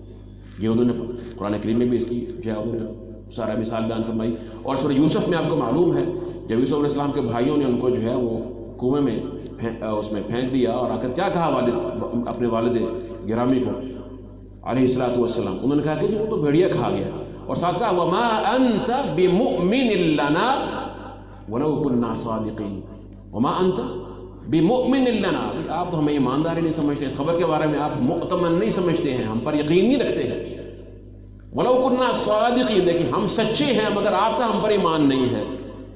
یہ انہوں نے قرآن کریم میں بھی اس کی جو ہے انہوں نے سارا مثال بیان فرمائی. اور سورہ یوسف میں آپ کو معلوم ہے جب یوسف علیہ السلام کے بھائیوں نے ان کو جو ہے وہ کنویں میں اس میں پھینک دیا اور آ کر کیا کہا اپنے والد گرامی کو علیہ الصلوۃ والسلام، انہوں نے کہا کہ وہ تو بھیڑیا کھا گیا، اور ساتھ کہا وما انت بمؤمن لنا ولو كنا صادقین. وما انت بمؤمن لنا، آپ تو ہمیں ایمانداری نہیں سمجھتے، اس خبر کے بارے میں آپ مؤتمن نہیں سمجھتے ہیں، ہم پر یقین نہیں رکھتے ہیں. ولو كنا صادقین، دیکھیں ہم سچے ہیں مگر آپ کا ہم پر ایمان نہیں ہے.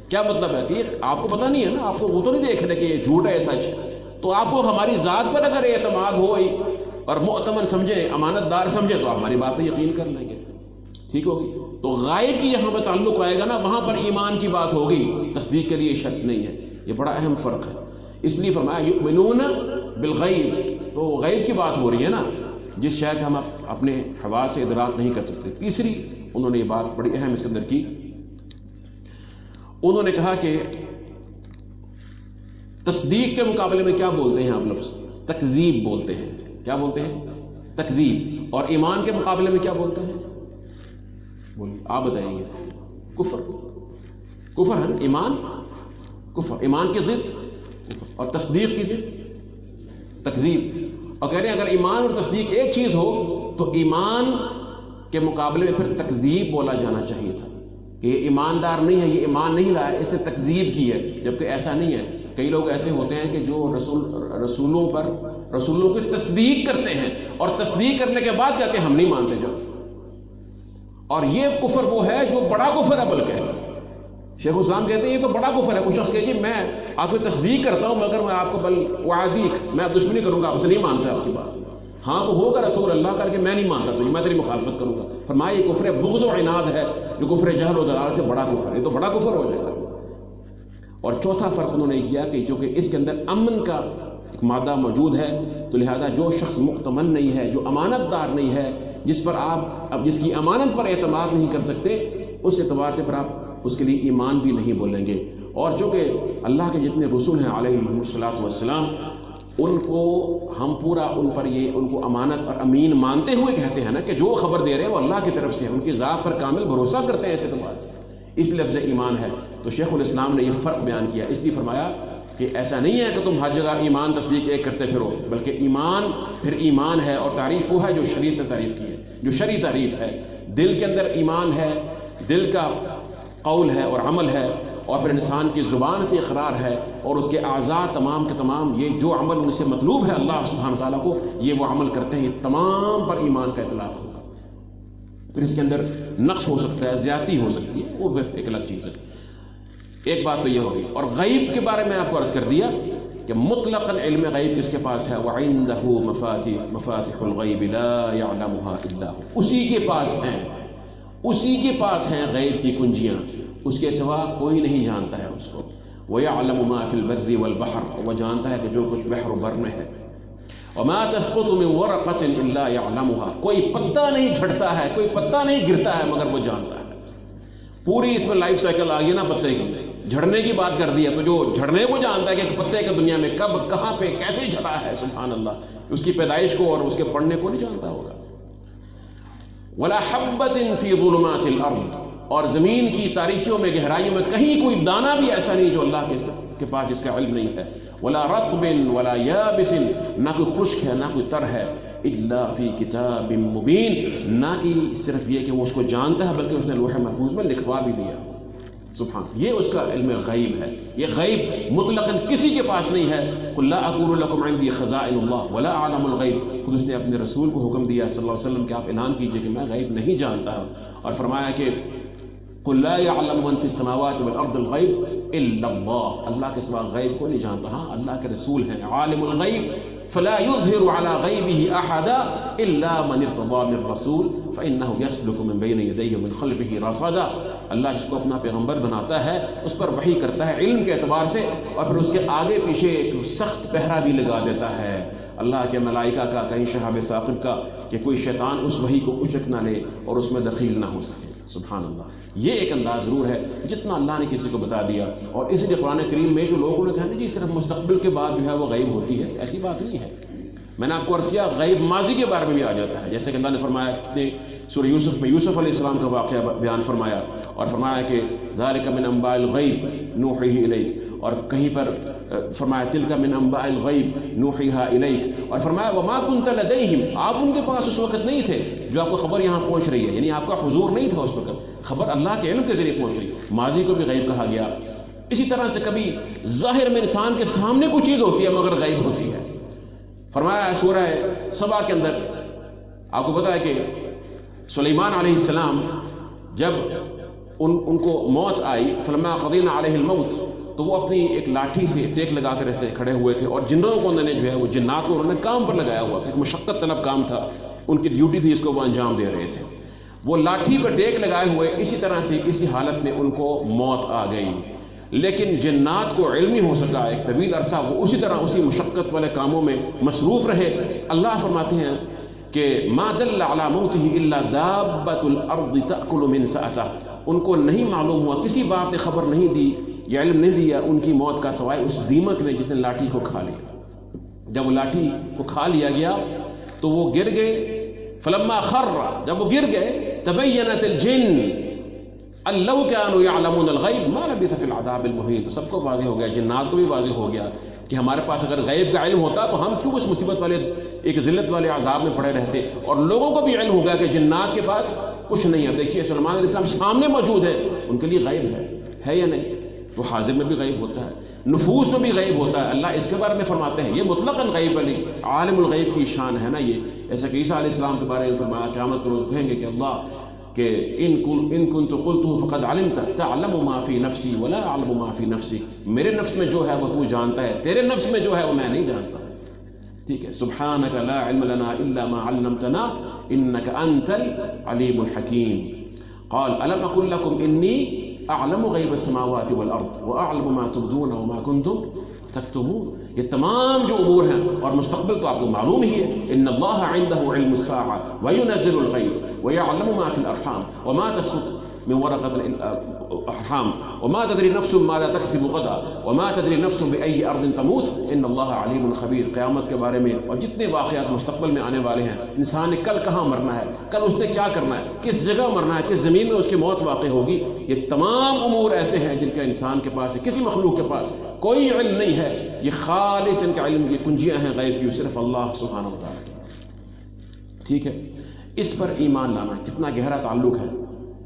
کیا مطلب ہے کہ آپ کو پتہ نہیں ہے نا، آپ کو وہ تو نہیں دیکھ رہے کہ یہ جھوٹ ہے سچ ہے، تو آپ کو ہماری ذات پر اگر اعتماد ہو اور مؤتمن سمجھے، امانت دار سمجھے، تو ہماری بات پہ یقین کر لیں گے. ٹھیک ہوگی. تو غائب کی یہاں پہ تعلق آئے گا نا، وہاں پر ایمان کی بات ہوگی، تصدیق کے لیے شرط نہیں ہے. یہ بڑا اہم فرق ہے. اس لیے فرمایا یؤمنون بالغیب، تو غیب کی بات ہو رہی ہے نا، جس شے کا ہم اپنے حواس سے ادراک نہیں کر سکتے. تیسری انہوں نے یہ بات بڑی اہم اس کے اندر کی، انہوں نے کہا کہ تصدیق کے مقابلے میں کیا بولتے ہیں آپ لفظ؟ تکذیب بولتے ہیں. کیا بولتے ہیں؟ تکذیب. اور ایمان کے مقابلے میں کیا بولتے ہیں؟ بولیے آپ بتائیں گے. کفر. کفر ہے ایمان، کفر ایمان کی ضد، اور تصدیق کی ضد تکذیب. اور کہہ رہے ہیں اگر ایمان اور تصدیق ایک چیز ہو تو ایمان کے مقابلے میں پھر تکذیب بولا جانا چاہیے تھا کہ یہ ایماندار نہیں ہے، یہ ایمان نہیں لایا، اس نے تکذیب کی ہے. جبکہ ایسا نہیں ہے. کئی لوگ ایسے ہوتے ہیں کہ جو رسولوں کی تصدیق کرتے ہیں اور تصدیق کرنے کے بعد کہتے ہیں ہم نہیں مانتے. جب اور یہ کفر وہ ہے جو بڑا کفر ہے. بلکہ شیخ الاسلام کہتے ہیں یہ تو بڑا کفر ہے. کچھ شخص کہ جی میں آپ کی تصدیق کرتا ہوں مگر میں آپ کو میں دشمنی کروں گا، آپ سے نہیں مانتا آپ کی بات. ہاں تو ہوگا رسول اللہ کر کے میں نہیں مانتا تو میں تیری مخالفت کروں گا. فرمایا یہ کفر بغض و عناد ہے، جو کفر جہل و ضلال سے بڑا کفر ہے. یہ تو بڑا کفر ہو جائے گا. اور چوتھا فرق انہوں نے کیا کہ چونکہ اس کے اندر امن کا ایک مادہ موجود ہے، تو لہذا جو شخص مؤتمن نہیں ہے، جو امانت دار نہیں ہے، جس پر آپ اب جس کی امانت پر اعتماد نہیں کر سکتے، اس اعتبار سے پھر آپ اس کے لیے ایمان بھی نہیں بولیں گے. اور چونکہ اللہ کے جتنے رسول ہیں علیہ الصلوۃ والسلام، ان کو ہم پورا ان پر یہ ان کو امانت اور امین مانتے ہوئے کہتے ہیں نا کہ جو خبر دے رہے ہیں وہ اللہ کی طرف سے ہے، ان کی ذات پر کامل بھروسہ کرتے ہیں اس اعتبار سے. اس لفظ ایمان ہے. تو شیخ الاسلام نے یہ فرق بیان کیا. اس لیے فرمایا کہ ایسا نہیں ہے کہ تم ہر جگہ ایمان تصدیق ایک کرتے پھرو، بلکہ ایمان پھر ایمان ہے. اور تعریف وہ ہے جو شریعت نے تعریف کی ہے، جو شرعی تعریف ہے. دل کے اندر ایمان ہے، دل کا قول ہے اور عمل ہے، اور پھر انسان کی زبان سے اقرار ہے، اور اس کے اعضاء تمام کے تمام یہ جو عمل ان سے مطلوب ہے اللہ سبحانہ تعالیٰ کو، یہ وہ عمل کرتے ہیں. یہ تمام پر ایمان کا اطلاق ہوگا. پھر اس کے اندر نقص ہو سکتا ہے، زیادتی ہو سکتی ہے، وہ ایک الگ چیز ہے. ایک بات تو یہ ہوگی. اور غیب کے بارے میں آپ کو عرض کر دیا کہ مطلقاً علم غیب کس کے پاس ہے؟ وَعِندَهُ مَفَاتِحُ الْغَيْبِ لَا يَعْلَمُهَا إِلَّا هُوَ. اسی کے پاس ہیں، اسی کے پاس ہیں غیب کی کنجیاں، اس کے سوا کوئی نہیں جانتا ہے اس کو. وَيَعْلَمُ مَا فِي الْبَرِّ وَالْبَحْرِ، وہ جانتا ہے کہ جو کچھ بحر و بر میں ہے. وَمَا تَسْقُطُ مِنْ وَرَقَةٍ إِلَّا يَعْلَمُهَا، کوئی پتا نہیں جھڑتا ہے، کوئی پتا نہیں گرتا ہے مگر وہ جانتا ہے. پوری اس میں لائف سائیکل آ گئی نا پتے کی. جھڑنے کی بات کر دی ہے تو جو جھڑنے کو جانتا ہے کہ پتے کے دنیا میں کب کہاں پہ کیسے جھڑا ہے، سبحان اللہ، اس کی پیدائش کو اور اس کے پڑھنے کو نہیں جانتا ہوگا. وَلَا حَبَّةٍ فِي ظُلُمَاتِ الْأَرْضِ، اور زمین کی تاریکیوں میں گہرائیوں میں کہیں کوئی دانہ بھی ایسا نہیں جو اللہ کے پاس جس کا علم نہیں ہے. ولا رطب ولا یابس، نہ کوئی خشک ہے نہ کوئی تر ہے. الا فی کتاب مبین، نہ کہ صرف یہ کہ وہ اس کو جانتا ہے بلکہ اس نے لوح محفوظ میں لکھوا بھی دیا. سبحان، یہ اس کا علم غیب ہے. یہ غیب مطلقاً کسی کے پاس نہیں ہے. قل لا اقول لکم عندی خزائن اللہ ولا اعلم الغیب، خود اس نے اپنے رسول کو حکم دیا صلی اللہ علیہ وسلم کہ آپ اعلان کیجئے کہ میں غیب نہیں جانتا ہوں. اور فرمایا کہ قل لا يعلم من في السماوات والارض الغیب الا اللہ، اللہ کے سوا غیب کو نہیں جانتا. ہاں اللہ کے رسول ہیں عالم الغیب فلا يظهر على غیبه احدا الا من ارتضى من رسول فانه يسلك من بين يديه ومن خلفه رصدا. اللہ جس کو اپنا پیغمبر بناتا ہے اس پر وحی کرتا ہے علم کے اعتبار سے، اور پھر اس کے آگے پیچھے ایک سخت پہرا بھی لگا دیتا ہے اللہ کے ملائکہ کا، کہیں شہاب ثاقب کا، کہ کوئی شیطان اس وحی کو اچک نہ لے اور اس میں دخیل نہ ہو سکے. سبحان اللہ، یہ ایک انداز ضرور ہے جتنا اللہ نے کسی کو بتا دیا. اور اسی لیے قرآن کریم میں جو لوگوں نے کہا نا جی صرف مستقبل کے بعد جو ہے وہ غیب ہوتی ہے، ایسی بات نہیں ہے. میں نے آپ کو عرض کیا غیب ماضی کے بارے میں بھی آ جاتا ہے، جیسے کہ اللہ نے فرمایا کہ سورہ یوسف میں یوسف علیہ السلام کا واقعہ بیان فرمایا، اور فرمایا کہ ذالک من انباء الغیب نوحیہ الیک، اور کہیں پر فرمایا تلک من انباء الغیب نوحیہا الیک، اور فرمایا وما کنت لدیہم، آپ ان کے پاس اس وقت نہیں تھے جو آپ کو خبر یہاں پہنچ رہی ہے، یعنی آپ کا حضور نہیں تھا اس وقت، خبر اللہ کے علم کے ذریعے پہنچ رہی. ماضی کو بھی غیب کہا گیا. اسی طرح سے کبھی ظاہر میں انسان کے سامنے کوئی چیز ہوتی ہے مگر غیب ہوتی ہے. فرمایا سورہ سبا کے اندر آپ کو پتا ہے کہ سلیمان علیہ السلام جب ان کو موت آئی، فلما قضینا علیہ الموت، تو وہ اپنی ایک لاٹھی سے ٹیک لگا کر ایسے کھڑے ہوئے تھے، اور جنوں کو انہوں نے جو ہے وہ جنات کو انہوں نے کام پر لگایا ہوا تھا، ایک مشقت طلب کام تھا، ان کی ڈیوٹی تھی، اس کو وہ انجام دے رہے تھے. وہ لاٹھی پر ٹیک لگائے ہوئے اسی طرح سے اسی حالت میں ان کو موت آ گئی. لیکن جنات کو علم نہیں ہو سکا، ایک طویل عرصہ وہ اسی طرح اسی مشقت والے کاموں میں مصروف رہے. اللہ فرماتے ہیں کہ ما دل علی موتہ الا دابۃ الارض تأکل من سأتہ، ان کو نہیں معلوم ہوا، کسی بات نے خبر نہیں دی یا علم نہیں دیا ان کی موت کا سوائے اس دیمک نے جس نے لاٹھی کو کھا لیا. جب وہ لاٹھی کو کھا لیا گیا تو وہ گر گئے. فلما خر، جب وہ گر گئے، تبینت الجن ان لو كانوا يعلمون الغیب ما لبثوا في العذاب المہین، تو سب کو واضح ہو گیا، جنات کو بھی واضح ہو گیا کہ ہمارے پاس اگر غیب کا علم ہوتا تو ہم کیوں اس مصیبت والے ایک ذلت والے عذاب میں پڑے رہتے. اور لوگوں کو بھی علم ہو گیا کہ جنات کے پاس کچھ نہیں ہے. دیکھیے سلیمان علیہ السلام سامنے موجود ہے، ان کے لیے غیب ہے یا نہیں؟ وہ حاضر میں بھی غیب ہوتا ہے، نفوس میں بھی غیب ہوتا ہے. اللہ اس کے بارے میں فرماتے ہیں یہ مطلقاً غیب علی عالم الغیب کی شان ہے نا. یہ ایسا کہ عیسیٰ علیہ السلام کے بارے میں فرمایا قیامت کے روز کہیں گے کہ اللہ کہ ان كنت قلته فقد علمت تعلم ما في نفسي ولا اعلم ما في نفسك، میرے نفس میں جو ہے وہ تو جانتا ہے، تیرے نفس میں جو ہے وہ میں نہیں جانتا. ٹھیک ہے، سبحانك لا علم لنا الا ما علمتنا انك انت العليم الحكيم. قال الم اقل لكم اني اعلم غیب السماوات والارض واعلم ما تبدون وما كنتم تکتمون. یہ تمام جو امور ہیں اور مستقبل تو آپ کو معلوم ہی ہے. ان اللہ عنده علم الساعة وينزل الغیث ويعلم ما في الارحام وما تسقط من ورقة الارحام وما تدري نفس ماذا تكسب غدا وما تدري نفس بأي ارض تموت ان اللہ علیم خبیر. قیامت کے بارے میں اور جتنے واقعات مستقبل میں آنے والے ہیں، انسان نے کل کہاں مرنا ہے، کل اس نے کیا کرنا ہے، کس جگہ مرنا ہے، کس زمین میں اس کی موت واقع ہوگی، یہ تمام امور ایسے ہیں جن کا انسان کے پاس، کسی مخلوق کے پاس کوئی علم نہیں ہے. یہ خالص ان کا علم، یہ کنجیاں ہیں غیب کی، صرف اللہ سبحانہ و تعالیٰ کے پاس. ٹھیک ہے، اس پر ایمان لانا کتنا گہرا تعلق ہے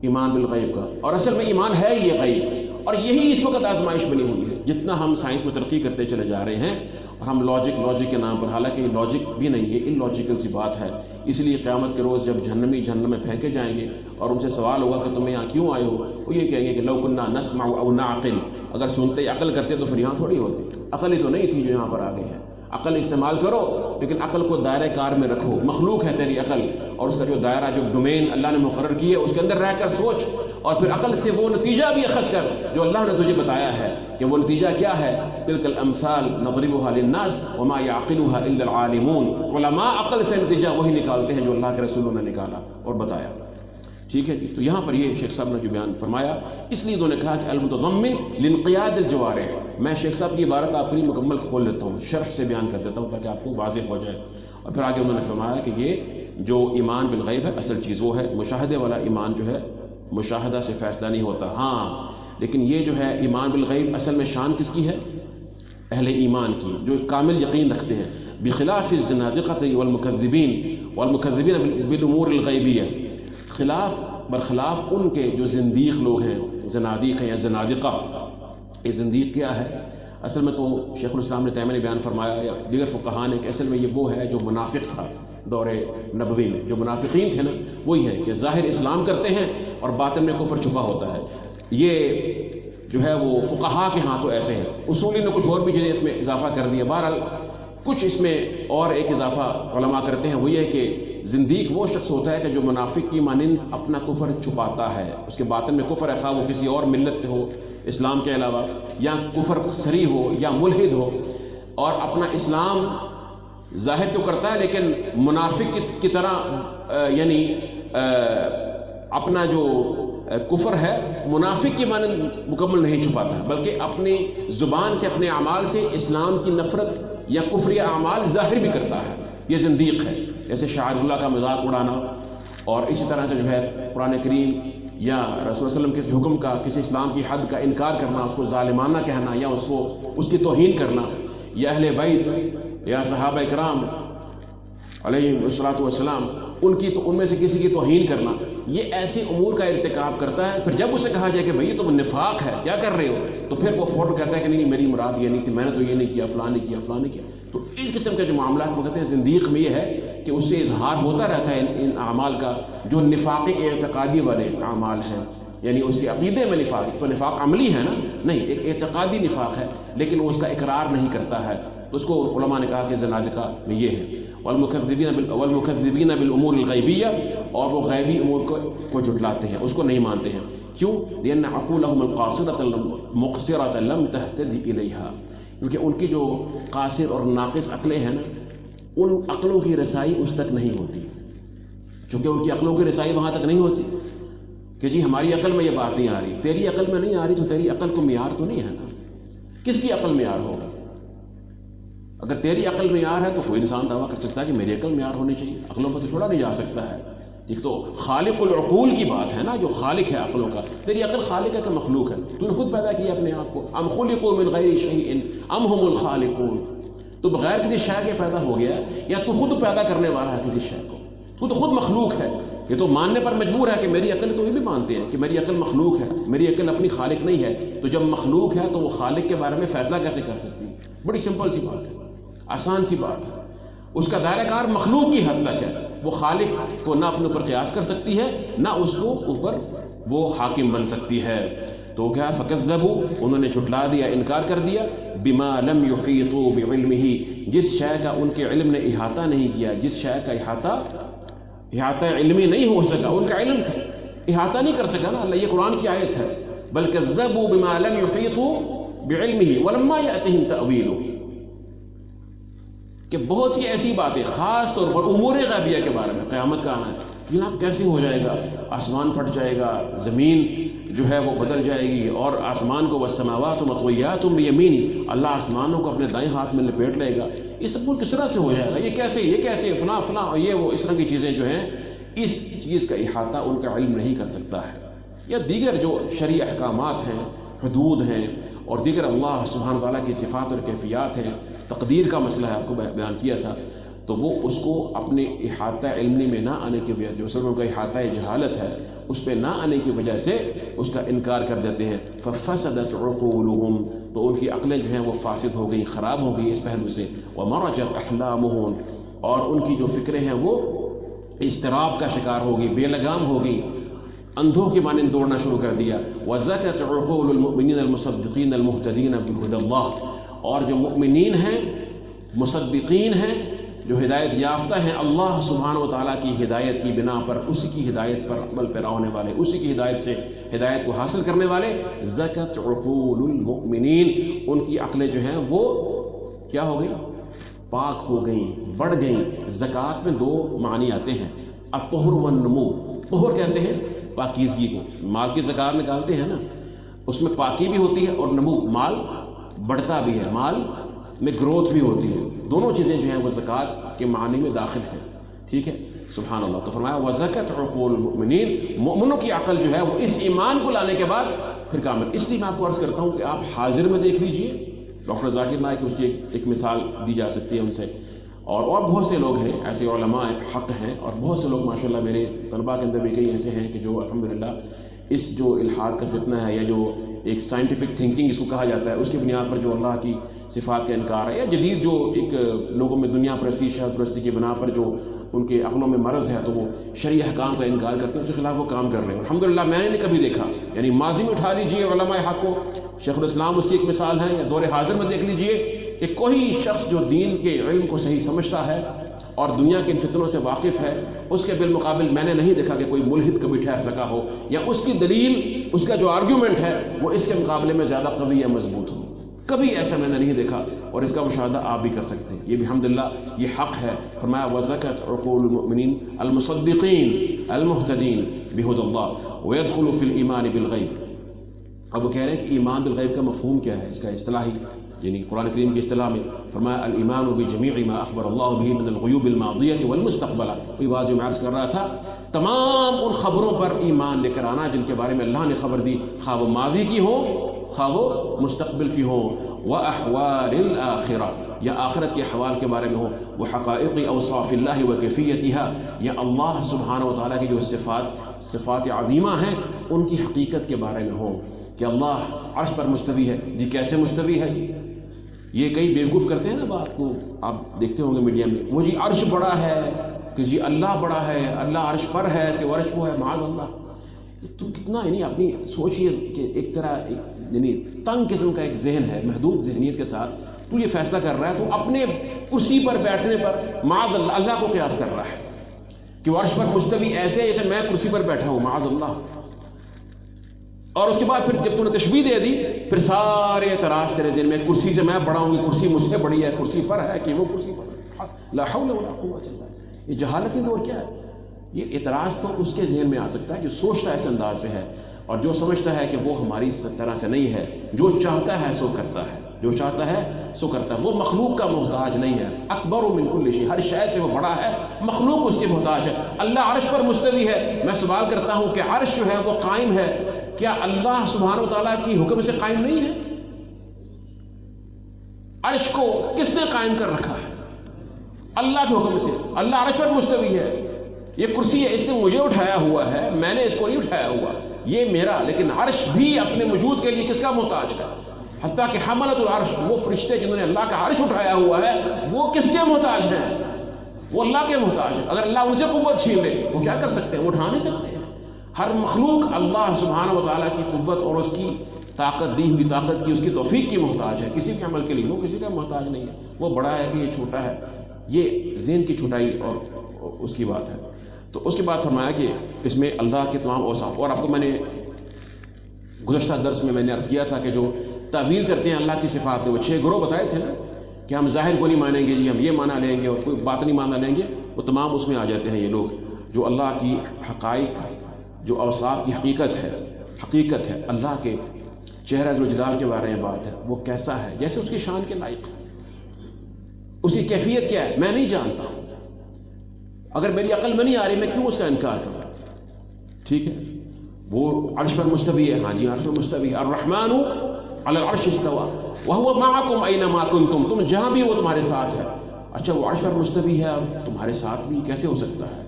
ایمان بالغیب کا. اور اصل میں ایمان ہے یہ غیب، اور یہی اس وقت آزمائش بنی ہوئی ہے. جتنا ہم سائنس میں ترقی کرتے چلے جا رہے ہیں اور ہم لاجک کے نام پر، حالانکہ یہ لاجک بھی نہیں ہے، ان لاجیکل سی بات ہے. اس لیے قیامت کے روز جب جہنمی جہنم میں پھینکے جائیں گے اور ان سے سوال ہوگا کہ تم یہاں کیوں آئے ہو، وہ یہ کہیں گے کہ لو کنا نسمع او نعقل، اگر سنتے عقل کرتے تو پھر یہاں تھوڑی ہوتی. عقل ہی تو نہیں تھی جو یہاں پر آ گئی ہے. عقل استعمال کرو لیکن عقل کو دائرہ کار میں رکھو. مخلوق ہے تیری عقل، اور اس کا جو دائرہ، جو ڈومین اللہ نے مقرر کی ہے اس کے اندر رہ کر سوچ، اور پھر عقل سے وہ نتیجہ بھی اخذ کر جو اللہ نے تجھے بتایا ہے کہ وہ نتیجہ کیا ہے. تلک الامثال نضربها للناس وما يعقلها الا العالمون. علماء عقل سے نتیجہ وہی نکالتے ہیں جو اللہ کے رسولوں نے نکالا اور بتایا. ٹھیک ہے جی. تو یہاں پر یہ شیخ صاحب نے جو بیان فرمایا، اس لیے انہوں نے کہا کہ المتضمن لانقیاد الجوارح. میں شیخ صاحب کی عبارت آپ کے لیے مکمل کھول لیتا ہوں، شرح سے بیان کر دیتا ہوں تاکہ آپ کو واضح ہو جائے. اور پھر آگے انہوں نے فرمایا کہ یہ جو ایمان بالغیب ہے اصل چیز وہ ہے مشاہدے والا ایمان جو ہے مشاہدہ سے فیصلہ نہیں ہوتا. ہاں لیکن یہ جو ہے ایمان بالغیب اصل میں شان کس کی ہے؟ اہل ایمان کی، جو کامل یقین رکھتے ہیں. بخلاف الزنادقۃ والمکذبین بالامور الغیبیہ، برخلاف ان کے جو زندیق لوگ ہیں، زنادیق ہیں یا زنادقہ. یہ زندیق کیا ہے؟ اصل میں تو شیخ الاسلام نے تیمیہ نے بیان فرمایا یا دیگر فقہاء نے کہ اصل میں یہ وہ ہے جو منافق تھا دور نبوی میں. جو منافقین تھے نا وہی ہے کہ ظاہر اسلام کرتے ہیں اور باطن میں کفر چھپا ہوتا ہے. یہ جو ہے وہ فقہاء کے ہاں تو ایسے ہیں. اصولی نے کچھ اور بھی چیزیں اس میں اضافہ کر دیا. بہرحال کچھ اس میں اور ایک اضافہ علماء کرتے ہیں، وہ یہ ہے کہ زندیق وہ شخص ہوتا ہے کہ جو منافق کی مانند اپنا کفر چھپاتا ہے. اس کے باطن میں کفر ہے، خواہ وہ کسی اور ملت سے ہو اسلام کے علاوہ، یا کفر صریح ہو یا ملحد ہو، اور اپنا اسلام ظاہر تو کرتا ہے لیکن منافق کی طرح یعنی اپنا جو کفر ہے منافق کی مانند مکمل نہیں چھپاتا ہے، بلکہ اپنی زبان سے اپنے اعمال سے اسلام کی نفرت یا کفری اعمال ظاہر بھی کرتا ہے. یہ زندیق ہے. جیسے شاعر اللہ کا مذاق اڑانا، اور اسی طرح سے جو ہے قرآن کریم یا رسول اللہ علیہ وسلم کے حکم کا، کسی اسلام کی حد کا انکار کرنا، اس کو ظالمانہ کہنا یا اس کی توہین کرنا، یا اہل بیت یا صحابہ کرام علیہم الصلوۃ والسلام ان میں سے کسی کی توہین کرنا، یہ ایسے امور کا ارتکاب کرتا ہے. پھر جب اسے کہا جائے کہ بھئی یہ تو نفاق ہے، کیا کر رہے ہو، تو پھر وہ فوراً کہتا ہے کہ نہیں میری مراد یہ نہیں تھی، میں نے تو یہ نہیں کیا، فلاں نہیں کیا، فلاں نہیں کیا. تو اس قسم کے جو معاملات وہ کہتے ہیں زندیق میں یہ ہے کہ اس سے اظہار ہوتا رہتا ہے ان اعمال کا جو نفاق اعتقادی والے اعمال ہیں. یعنی اس کے عقیدے میں نفاق، تو نفاق عملی ہے نا، نہیں ایک اعتقادی نفاق ہے لیکن وہ اس کا اقرار نہیں کرتا ہے. اس کو علماء نے کہا کہ زنادقہ میں یہ ہے. والمکذبین بالامور الغیبیہ، اور وہ غیبی امور کو جھٹلاتے ہیں، اس کو نہیں مانتے ہیں. کیوں؟ لأن عقولهم القاصرة المقصرة لم تهتدي إليها، کیونکہ ان کی جو قاصر اور ناقص عقلیں ہیں نا، ان عقلوں کی رسائی اس تک نہیں ہوتی. چونکہ ان کی عقلوں کی رسائی وہاں تک نہیں ہوتی کہ جی ہماری عقل میں یہ بات نہیں آ رہی، تیری عقل میں نہیں آ رہی، تو تیری عقل کو معیار تو نہیں ہے نا. کس کی عقل معیار ہوگا؟ اگر تیری عقل معیار ہے تو کوئی انسان دعویٰ کر سکتا ہے کہ میری عقل معیار ہونی چاہیے. عقلوں پر تو چھوڑا نہیں جا سکتا ہے. ایک تو خالق العقول کی بات ہے نا، جو خالق ہے عقلوں کا. تیری عقل خالق ہے کہ مخلوق ہے؟ تو نے خود پیدا کیا اپنے آپ کو. ام خلقوا من غیر شیء ام هم الخالقون، تو بغیر کسی شے کے پیدا ہو گیا یا تو خود پیدا کرنے والا ہے کسی شے کو؟ تو خود مخلوق ہے. یہ تو ماننے پر مجبور ہے کہ میری عقل، تو یہ بھی مانتے ہیں کہ میری عقل مخلوق ہے، میری عقل اپنی خالق نہیں ہے. تو جب مخلوق ہے تو وہ خالق کے بارے میں فیصلہ کیسے کر سکتی ہے؟ بڑی سمپل سی بات ہے، آسان سی بات ہے. اس کا دائرہ کار مخلوق کی حد تک ہے. وہ خالق کو نہ اپنے اوپر قیاس کر سکتی ہے، نہ اس کو اوپر وہ حاکم بن سکتی ہے. تو کیا فکذبوا، انہوں نے جھٹلا دیا، انکار کر دیا. بما لم یحیطوا بعلمہ، جس شے کا ان کے علم نے احاطہ نہیں کیا، جس شے کا احاطہ علمی نہیں ہو سکا، ان کا علم تھا احاطہ نہیں کر سکا نا. اللہ، یہ قرآن کی آیت ہے. بل کذبوا بما لم یحیطوا بعلمہ ولما یأتہم تأویلہ، کہ بہت سی ایسی باتیں خاص طور پر امور غیبیہ کے بارے میں، قیامت کا آنا ہے، جناب کیسے ہو جائے گا، آسمان پھٹ جائے گا، زمین جو ہے وہ بدل جائے گی، اور آسمان کو والسماوات مطویات بیمینہ، اللہ آسمانوں کو اپنے دائیں ہاتھ میں لپیٹ لے گا. یہ سب کچھ کس طرح سے ہو جائے گا، یہ کیسے فلاں یہ وہ، اس طرح کی چیزیں جو ہیں، اس چیز کا احاطہ ان کا علم نہیں کر سکتا ہے. یا دیگر جو شرعی احکامات ہیں، حدود ہیں، اور دیگر اللہ سبحانہ تعالیٰ کی صفات اور کیفیات ہیں، تقدیر کا مسئلہ ہے، آپ کو بیان کیا تھا. تو وہ اس کو اپنے احاطہ علمی میں نہ آنے کی وجہ، جو اصل کا احاطہ جہالت ہے اس پہ نہ آنے کی وجہ سے اس کا انکار کر دیتے ہیں. ففسدت عقولہم، تو ان کی عقلیں جو ہیں وہ فاسد ہو گئی، خراب ہو گئی اس پہلو سے. ومرجت احلامہم، اور ان کی جو فکریں ہیں وہ اضطراب کا شکار ہو گئی، بے لگام ہو گئی، اندھوں کی مانند دوڑنا شروع کر دیا. وزکت عقول المؤمنین المصدقین المہتدین بہدی اللہ، اور جو مؤمنین ہیں، مصدقین ہیں، جو ہدایت یافتہ ہیں اللہ سبحانہ و تعالیٰ کی ہدایت کی بنا پر، اسی کی ہدایت پر عمل پیرا ہونے والے، اسی کی ہدایت سے ہدایت کو حاصل کرنے والے. زکت عقول المؤمنین، ان کی عقلیں جو ہیں وہ کیا ہو گئی؟ پاک ہو گئیں، بڑھ گئیں. زکوٰۃ میں دو معنی آتے ہیں، الطہر والنمو. طہر کہتے ہیں پاکیزگی کو. مال کی زکوٰۃ نکالتے ہیں نا، اس میں پاکی بھی ہوتی ہے اور نمو، مال بڑھتا بھی ہے، مال میں گروتھ بھی ہوتی ہے. دونوں چیزیں جو ہیں وہ زکوٰۃ کے معنی میں داخل ہیں. ٹھیک ہے، سبحان اللہ. تو فرمایا وَزَكَتْ عُقُولُ الْمُؤْمِنِينَ، مومنوں کی عقل جو ہے وہ اس ایمان کو لانے کے بعد پھر کامل. اس لیے میں آپ کو عرض کرتا ہوں کہ آپ حاضر میں دیکھ لیجئے، ڈاکٹر ذاکر نائک اس کی ایک مثال دی جا سکتی ہے ان سے، اور بہت سے لوگ ہیں ایسے علماء حق ہیں، اور بہت سے لوگ ماشاءاللہ میرے طلباء کے اندر بھی کئی ایسے ہیں کہ جو الحمدللہ اس جو الحاد کا فتنہ ہے، یا جو ایک سائنٹیفک تھنکنگ اس کو کہا جاتا ہے، اس کی بنیاد پر جو اللہ کی صفات کا انکار ہے، یا جدید جو ایک لوگوں میں دنیا پرستی شہوت پرستی کی بنا پر جو ان کے عقلوں میں مرض ہے، تو وہ شرعی احکام کا انکار کرتے ہیں، اس کے خلاف وہ کام کر رہے ہیں. الحمدللہ میں نے کبھی دیکھا، یعنی ماضی میں اٹھا لیجئے علماء حق کو، شیخ الاسلام اس کی ایک مثال ہے، یا دور حاضر میں دیکھ لیجئے کہ کوئی شخص جو دین کے علم کو صحیح سمجھتا ہے اور دنیا کے ان فتنوں سے واقف ہے، اس کے بالمقابل میں نے نہیں دیکھا کہ کوئی ملحد کبھی ٹھہر سکا ہو، یا اس کی دلیل، اس کا جو آرگیومنٹ ہے وہ اس کے مقابلے میں زیادہ قوی یا مضبوط ہو. کبھی ایسا میں نے نہیں دیکھا، اور اس کا مشاہدہ آپ بھی کر سکتے ہیں. یہ بھی الحمدللہ یہ حق ہے. فرمایا وَزَكَتْ عُقُولُ الْمُؤْمِنِينَ الْمُصَدِّقِينَ الْمُهْتَدِينَ بِهُدَى اللَّهِ وَيَدْخُلُ فِي الْإِيمَانِ بِالْغَيْبِ. اب وہ کہہ رہے ہیں کہ ایمان بالغیب کا مفہوم کیا ہے، اس کا اصطلاحی، یعنی قرآن کریم کی اصطلاح میں فرمایا الایمان بجمیع ما اخبر اللہ به من الغیوب الماضیہ والمستقبلہ. کوئی بات جو میں عرض کر رہا تھا، تمام ان خبروں پر ایمان لے کر آنا جن کے بارے میں اللہ نے خبر دی، خواہ وہ ماضی کی ہو خواہ وہ مستقبل کی ہو، واحوال الاخرہ، یا آخرت کے احوال کے بارے میں ہو، وہ حقائق اوصاف اللہ و کیفیتها، یا اللہ سبحانہ و تعالیٰ کی جو صفات عظیمہ ہیں ان کی حقیقت کے بارے میں ہو، کہ اللہ عرش پر مستوی ہے. جی کیسے مستوی ہے؟ یہ کئی بیوقوف کرتے ہیں نا بات کو، آپ دیکھتے ہوں گے میڈیا میں، وہ جی عرش بڑا ہے، کہ جی اللہ بڑا ہے، اللہ عرش پر ہے تو عرش وہ ہے، معاذ اللہ. تو کتنا، یعنی اپنی سوچیے کہ ایک طرح یعنی تنگ قسم کا ایک ذہن ہے، محدود ذہنیت کے ساتھ تو یہ فیصلہ کر رہا ہے، تو اپنے کرسی پر بیٹھنے پر معاذ اللہ اللہ کو قیاس کر رہا ہے کہ وہ عرش پر مستوی ایسے جیسے میں کرسی پر بیٹھا ہوں، معاذ اللہ. اور اس کے بعد پھر جب تو نے تشبیہ دے دی، پھر سارے اعتراض تیرے ذہن میں، کرسی سے میں بڑا ہوں گی، کرسی مجھ سے بڑی ہے، کرسی پر ہے کہ وہ کرسی پر ہے. لا حول ولا قوت الا باللہ. یہ جہالت ہی تو اور کیا ہے؟ یہ اعتراض تو اس کے ذہن میں آ سکتا ہے جو سوچتا ہے اس انداز سے ہے، اور جو سمجھتا ہے کہ وہ ہماری طرح سے نہیں ہے، جو چاہتا ہے سو کرتا ہے، جو چاہتا ہے سو کرتا ہے. وہ مخلوق کا محتاج نہیں ہے. اکبر من کل شیء، ہر شے سے وہ بڑا ہے، مخلوق اس کے محتاج ہے. اللہ عرش پر مستوی ہے. میں سوال کرتا ہوں کہ عرش جو ہے وہ قائم ہے، کیا اللہ سبحانہ و تعالیٰ کی حکم سے قائم نہیں ہے؟ عرش کو کس نے قائم کر رکھا ہے؟ اللہ کے حکم سے. اللہ عرش پر مستوی ہے. یہ کرسی ہے، اس نے مجھے اٹھایا ہوا ہے، میں نے اس کو نہیں اٹھایا ہوا، یہ میرا. لیکن عرش بھی اپنے وجود کے لیے کس کا محتاج ہے؟ حتیٰ کہ حملۃ العرش، وہ فرشتے جنہوں نے اللہ کا عرش اٹھایا ہوا ہے، وہ کس کے محتاج ہیں؟ وہ اللہ کے محتاج ہیں. اگر اللہ ان سے قوت چھین لے وہ کیا کر سکتے ہیں؟ وہ اٹھا نہیں سکتے. ہر مخلوق اللہ سبحانہ و تعالیٰ کی قوت اور اس کی طاقت، دی ہوئی طاقت کی، اس کی توفیق کی محتاج ہے. کسی کے عمل کے لیے وہ کسی کا محتاج نہیں ہے. وہ بڑا ہے کہ یہ چھوٹا ہے، یہ ذہن کی چھوٹائی اور اس کی بات ہے. تو اس کے بعد فرمایا کہ اس میں اللہ کے تمام اوصاف، اور آپ کو میں نے گزشتہ درس میں نے عرض کیا تھا کہ جو تعبیر کرتے ہیں اللہ کی صفات میں، وہ 6 گروہ بتائے تھے نا، کہ ہم ظاہر کو نہیں مانیں گے، جی ہم یہ مانا لیں گے اور کوئی بات نہیں مانا لیں گے. وہ تمام اس میں آ جاتے ہیں یہ لوگ جو اللہ کی حقائق، جو اوصاف کی حقیقت ہے، اللہ کے چہرہ و جلال کے بارے میں بات ہے، وہ کیسا ہے، جیسے اس کی شان کے لائق، اس کی کیفیت کیا ہے میں نہیں جانتا ہوں. اگر میری عقل میں نہیں آ رہی میں کیوں اس کا انکار کروں؟ ٹھیک ہے، وہ عرش پر مستوی ہے، ہاں جی عرش پر مستوی ہے. الرحمن علی العرش استوى وهو معكم اينما كنتم، تم جہاں بھی وہ تمہارے ساتھ ہے. اچھا وہ عرش پر مستوی ہے اور تمہارے ساتھ بھی کیسے ہو سکتا ہے؟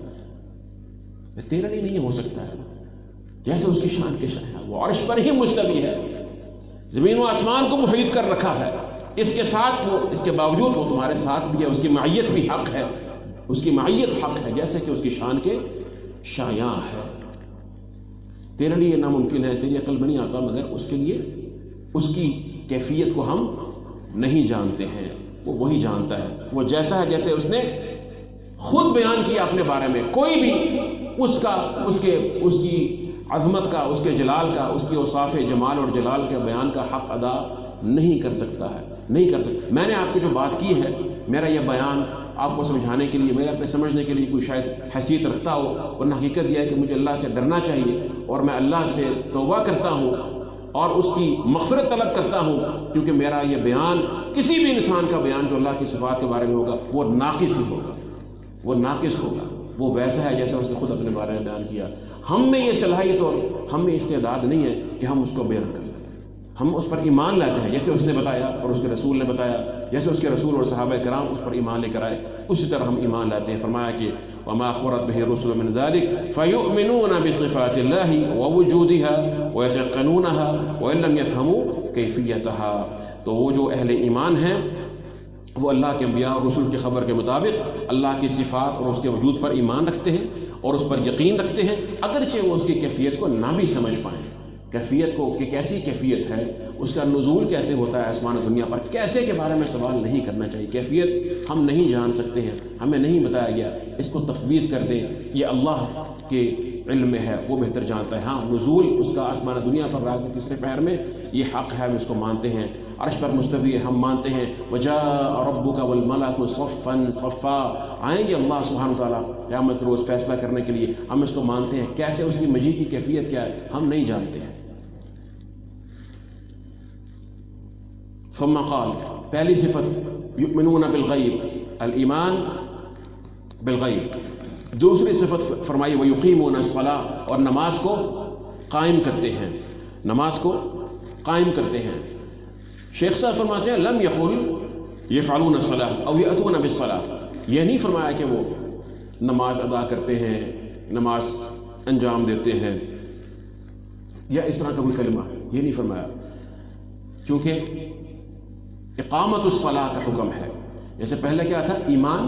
تیرا نہیں ہو سکتا ہے، جیسے اس کی شان کے شان ہے. وہ عرش پر ہی مستوی ہے، زمین و آسمان کو محیط کر رکھا ہے. اس کے ساتھ وہ، اس کے باوجود وہ تمہارے ساتھ بھی ہے. اس کی معیت بھی حق ہے، اس کی معیت حق ہے، جیسے کہ اس کی شان کے شایاں ہے. تیرے لیے ناممکن ہے، تیری عقل میں نہیں آتا، مگر اس کے لیے اس کی کیفیت کو ہم نہیں جانتے ہیں، وہ وہی جانتا ہے. وہ جیسا ہے جیسے اس نے خود بیان کیا اپنے بارے میں. کوئی بھی اس کی عظمت کا، اس کے جلال کا، اس کے اوصاف جمال اور جلال کے بیان کا حق ادا نہیں کر سکتا ہے، نہیں کر سکتا. میں نے آپ کی جو بات کی ہے، میرا یہ بیان آپ کو سمجھانے کے لیے، میرے اپنے سمجھنے کے لیے کوئی شاید حیثیت رکھتا ہو، ورنہ حقیقت یہ ہے کہ مجھے اللہ سے ڈرنا چاہیے، اور میں اللہ سے توبہ کرتا ہوں اور اس کی مغفرت طلب کرتا ہوں، کیونکہ میرا یہ بیان کسی بھی انسان کا بیان جو اللہ کی صفات کے بارے میں ہوگا وہ ناقص ہی ہوگا، وہ ناقص ہوگا. وہ ویسا ہے جیسا اس نے خود اپنے بارے میں بیان کیا. ہم میں یہ صلاحیت اور ہم میں استعداد نہیں ہے کہ ہم اس کو بیان کر سکیں. ہم اس پر ایمان لاتے ہیں جیسے اس نے بتایا اور اس کے رسول نے بتایا, جیسے اس کے رسول اور صحابہ کرام اس پر ایمان لے کر آئے, اسی طرح ہم ایمان لاتے ہیں. فرمایا کہ وما اخبرت به الرسل من ذلك فيؤمنون بصفات الله ووجودها ويتيقنونها وان لم يفهموا كيفيتها. تو وہ جو اہل ایمان ہیں وہ اللہ کے انبیاء اور رسول کی خبر کے مطابق اللہ کی صفات اور اس کے وجود پر ایمان رکھتے ہیں اور اس پر یقین رکھتے ہیں, اگرچہ وہ اس کی کیفیت کو نہ بھی سمجھ پائیں. کیفیت کو کہ کیسی کیفیت ہے, اس کا نزول کیسے ہوتا ہے آسمان و دنیا پر, کیسے کے بارے میں سوال نہیں کرنا چاہیے. کیفیت ہم نہیں جان سکتے ہیں, ہمیں نہیں بتایا گیا, اس کو تفویض کر دیں, یہ اللہ کے علم میں ہے, وہ بہتر جانتا ہے. ہاں نزول اس کا آسمان و دنیا پر رات کے تیسرے پہر میں یہ حق ہے, ہم اس کو مانتے ہیں. عرش پر مستوی ہے, ہم مانتے ہیں. وجاء ربک والملک صفا صفا, آئیں گے اللہ سبحانہ وتعالیٰ قیامت کے روز فیصلہ کرنے کے لیے, ہم اس کو مانتے ہیں. کیسے اس کی مجیء کی کیفیت کیا ہے ہم نہیں جانتے ہیں. ثم قال, پہلی صفت یؤمنون بالغیب, الایمان بالغیب. دوسری صفت فرمائی ویقیمون الصلاۃ, اور نماز کو قائم کرتے ہیں, نماز کو قائم کرتے ہیں. شیخ صاحب فرماتے ہیں لم یقل یفعلون الصلاۃ او یأتون بالصلاۃ, یہ نہیں فرمایا کہ وہ نماز ادا کرتے ہیں, نماز انجام دیتے ہیں یا اس طرح کا کوئی کلمہ, یہ نہیں فرمایا. کیونکہ اقامت الصلاۃ کا حکم ہے. جیسے پہلے کیا تھا ایمان,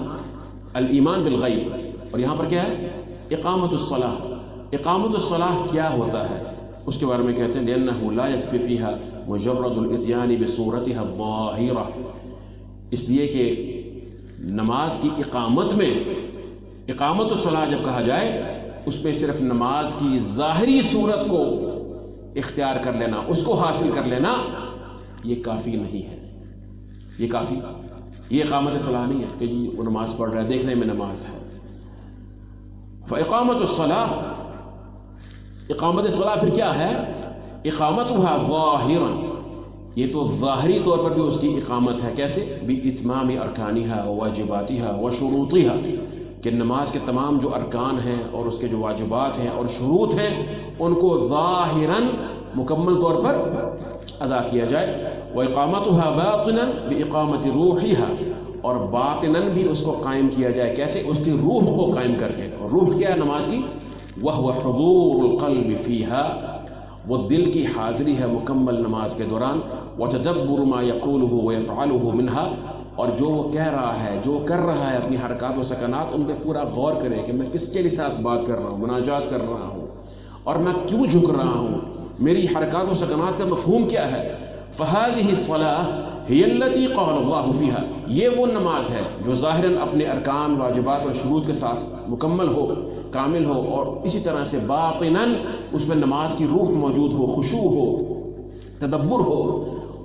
الایمان بالغیب, اور یہاں پر کیا ہے اقامت الصلاۃ. اقامت الصلاۃ کیا ہوتا ہے اس کے بارے میں کہتے ہیں لأنه لا يكفي فيها مجرد الاتيان بصورتها الظاهرة, اس لیے کہ نماز کی اقامت میں اقامت الصلاۃ جب کہا جائے اس میں صرف نماز کی ظاہری صورت کو اختیار کر لینا, اس کو حاصل کر لینا, یہ کافی نہیں ہے. یہ کافی, یہ اقامت صلاح نہیں ہے کہ جی وہ نماز پڑھ رہا ہے, دیکھنے میں نماز ہے. فاقامت الصلاح, اقامت صلاح پھر کیا ہے اقامتها ظاہرا, یہ تو ظاہری طور پر بھی اس کی اقامت ہے. کیسے باتمام ارکانها وواجباتها وشروطها, کہ نماز کے تمام جو ارکان ہیں اور اس کے جو واجبات ہیں اور شروط ہیں ان کو ظاہرا مکمل طور پر ادا کیا جائے. وإقامتها باطنا بإقامة روحها, اور باطناً بھی اس کو قائم کیا جائے. کیسے اس کی روح کو قائم کر کے, اور روح کیا ہے نماز کی وهو حضور القلب فيها, وہ دل کی حاضری ہے مکمل نماز کے دوران. وتدبر ما يقوله ويفعله منها, اور جو وہ کہہ رہا ہے, جو کر رہا ہے اپنی حرکات و سکنات, ان پہ پورا غور کرے کہ میں کس کے لیے ساتھ بات کر رہا ہوں, مناجات کر رہا ہوں, اور میں کیوں جھک رہا ہوں, میری حرکات و سکنات کا مفہوم کیا ہے. فهذه الصلاة هي التي قال الله فيها, یہ وہ نماز ہے جو ظاہراً اپنے ارکان واجبات اور شروط کے ساتھ مکمل ہو, کامل ہو, اور اسی طرح سے باطناً اس میں نماز کی روح موجود ہو, خشوع ہو, تدبر ہو,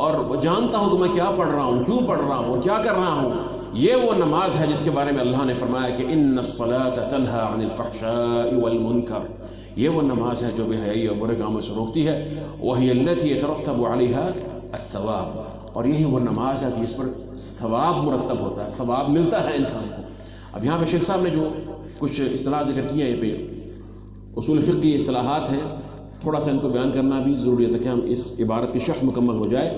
اور وہ جانتا ہوں کہ میں کیا پڑھ رہا ہوں, کیوں پڑھ رہا ہوں, اور کیا کر رہا ہوں. یہ وہ نماز ہے جس کے بارے میں اللہ نے فرمایا کہ ان الصلاة تنہی عن الفحشاء والمنکر, یہ وہ نماز ہے جو بے حیائی اور برے کاموں سے روکتی ہے. وہی التي يترتب عليها الثواب, اور یہی وہ نماز ہے جس پر ثواب مرتب ہوتا ہے, ثواب ملتا ہے انسان کو. اب یہاں پہ شیخ صاحب نے جو کچھ اصطلاح ذکر کیا ہے, یہ پہ اصول فقہ کی اصطلاحات ہیں, تھوڑا سا ان کو بیان کرنا بھی ضروری ہے تاکہ ہم اس عبارت کی شرح مکمل ہو جائے.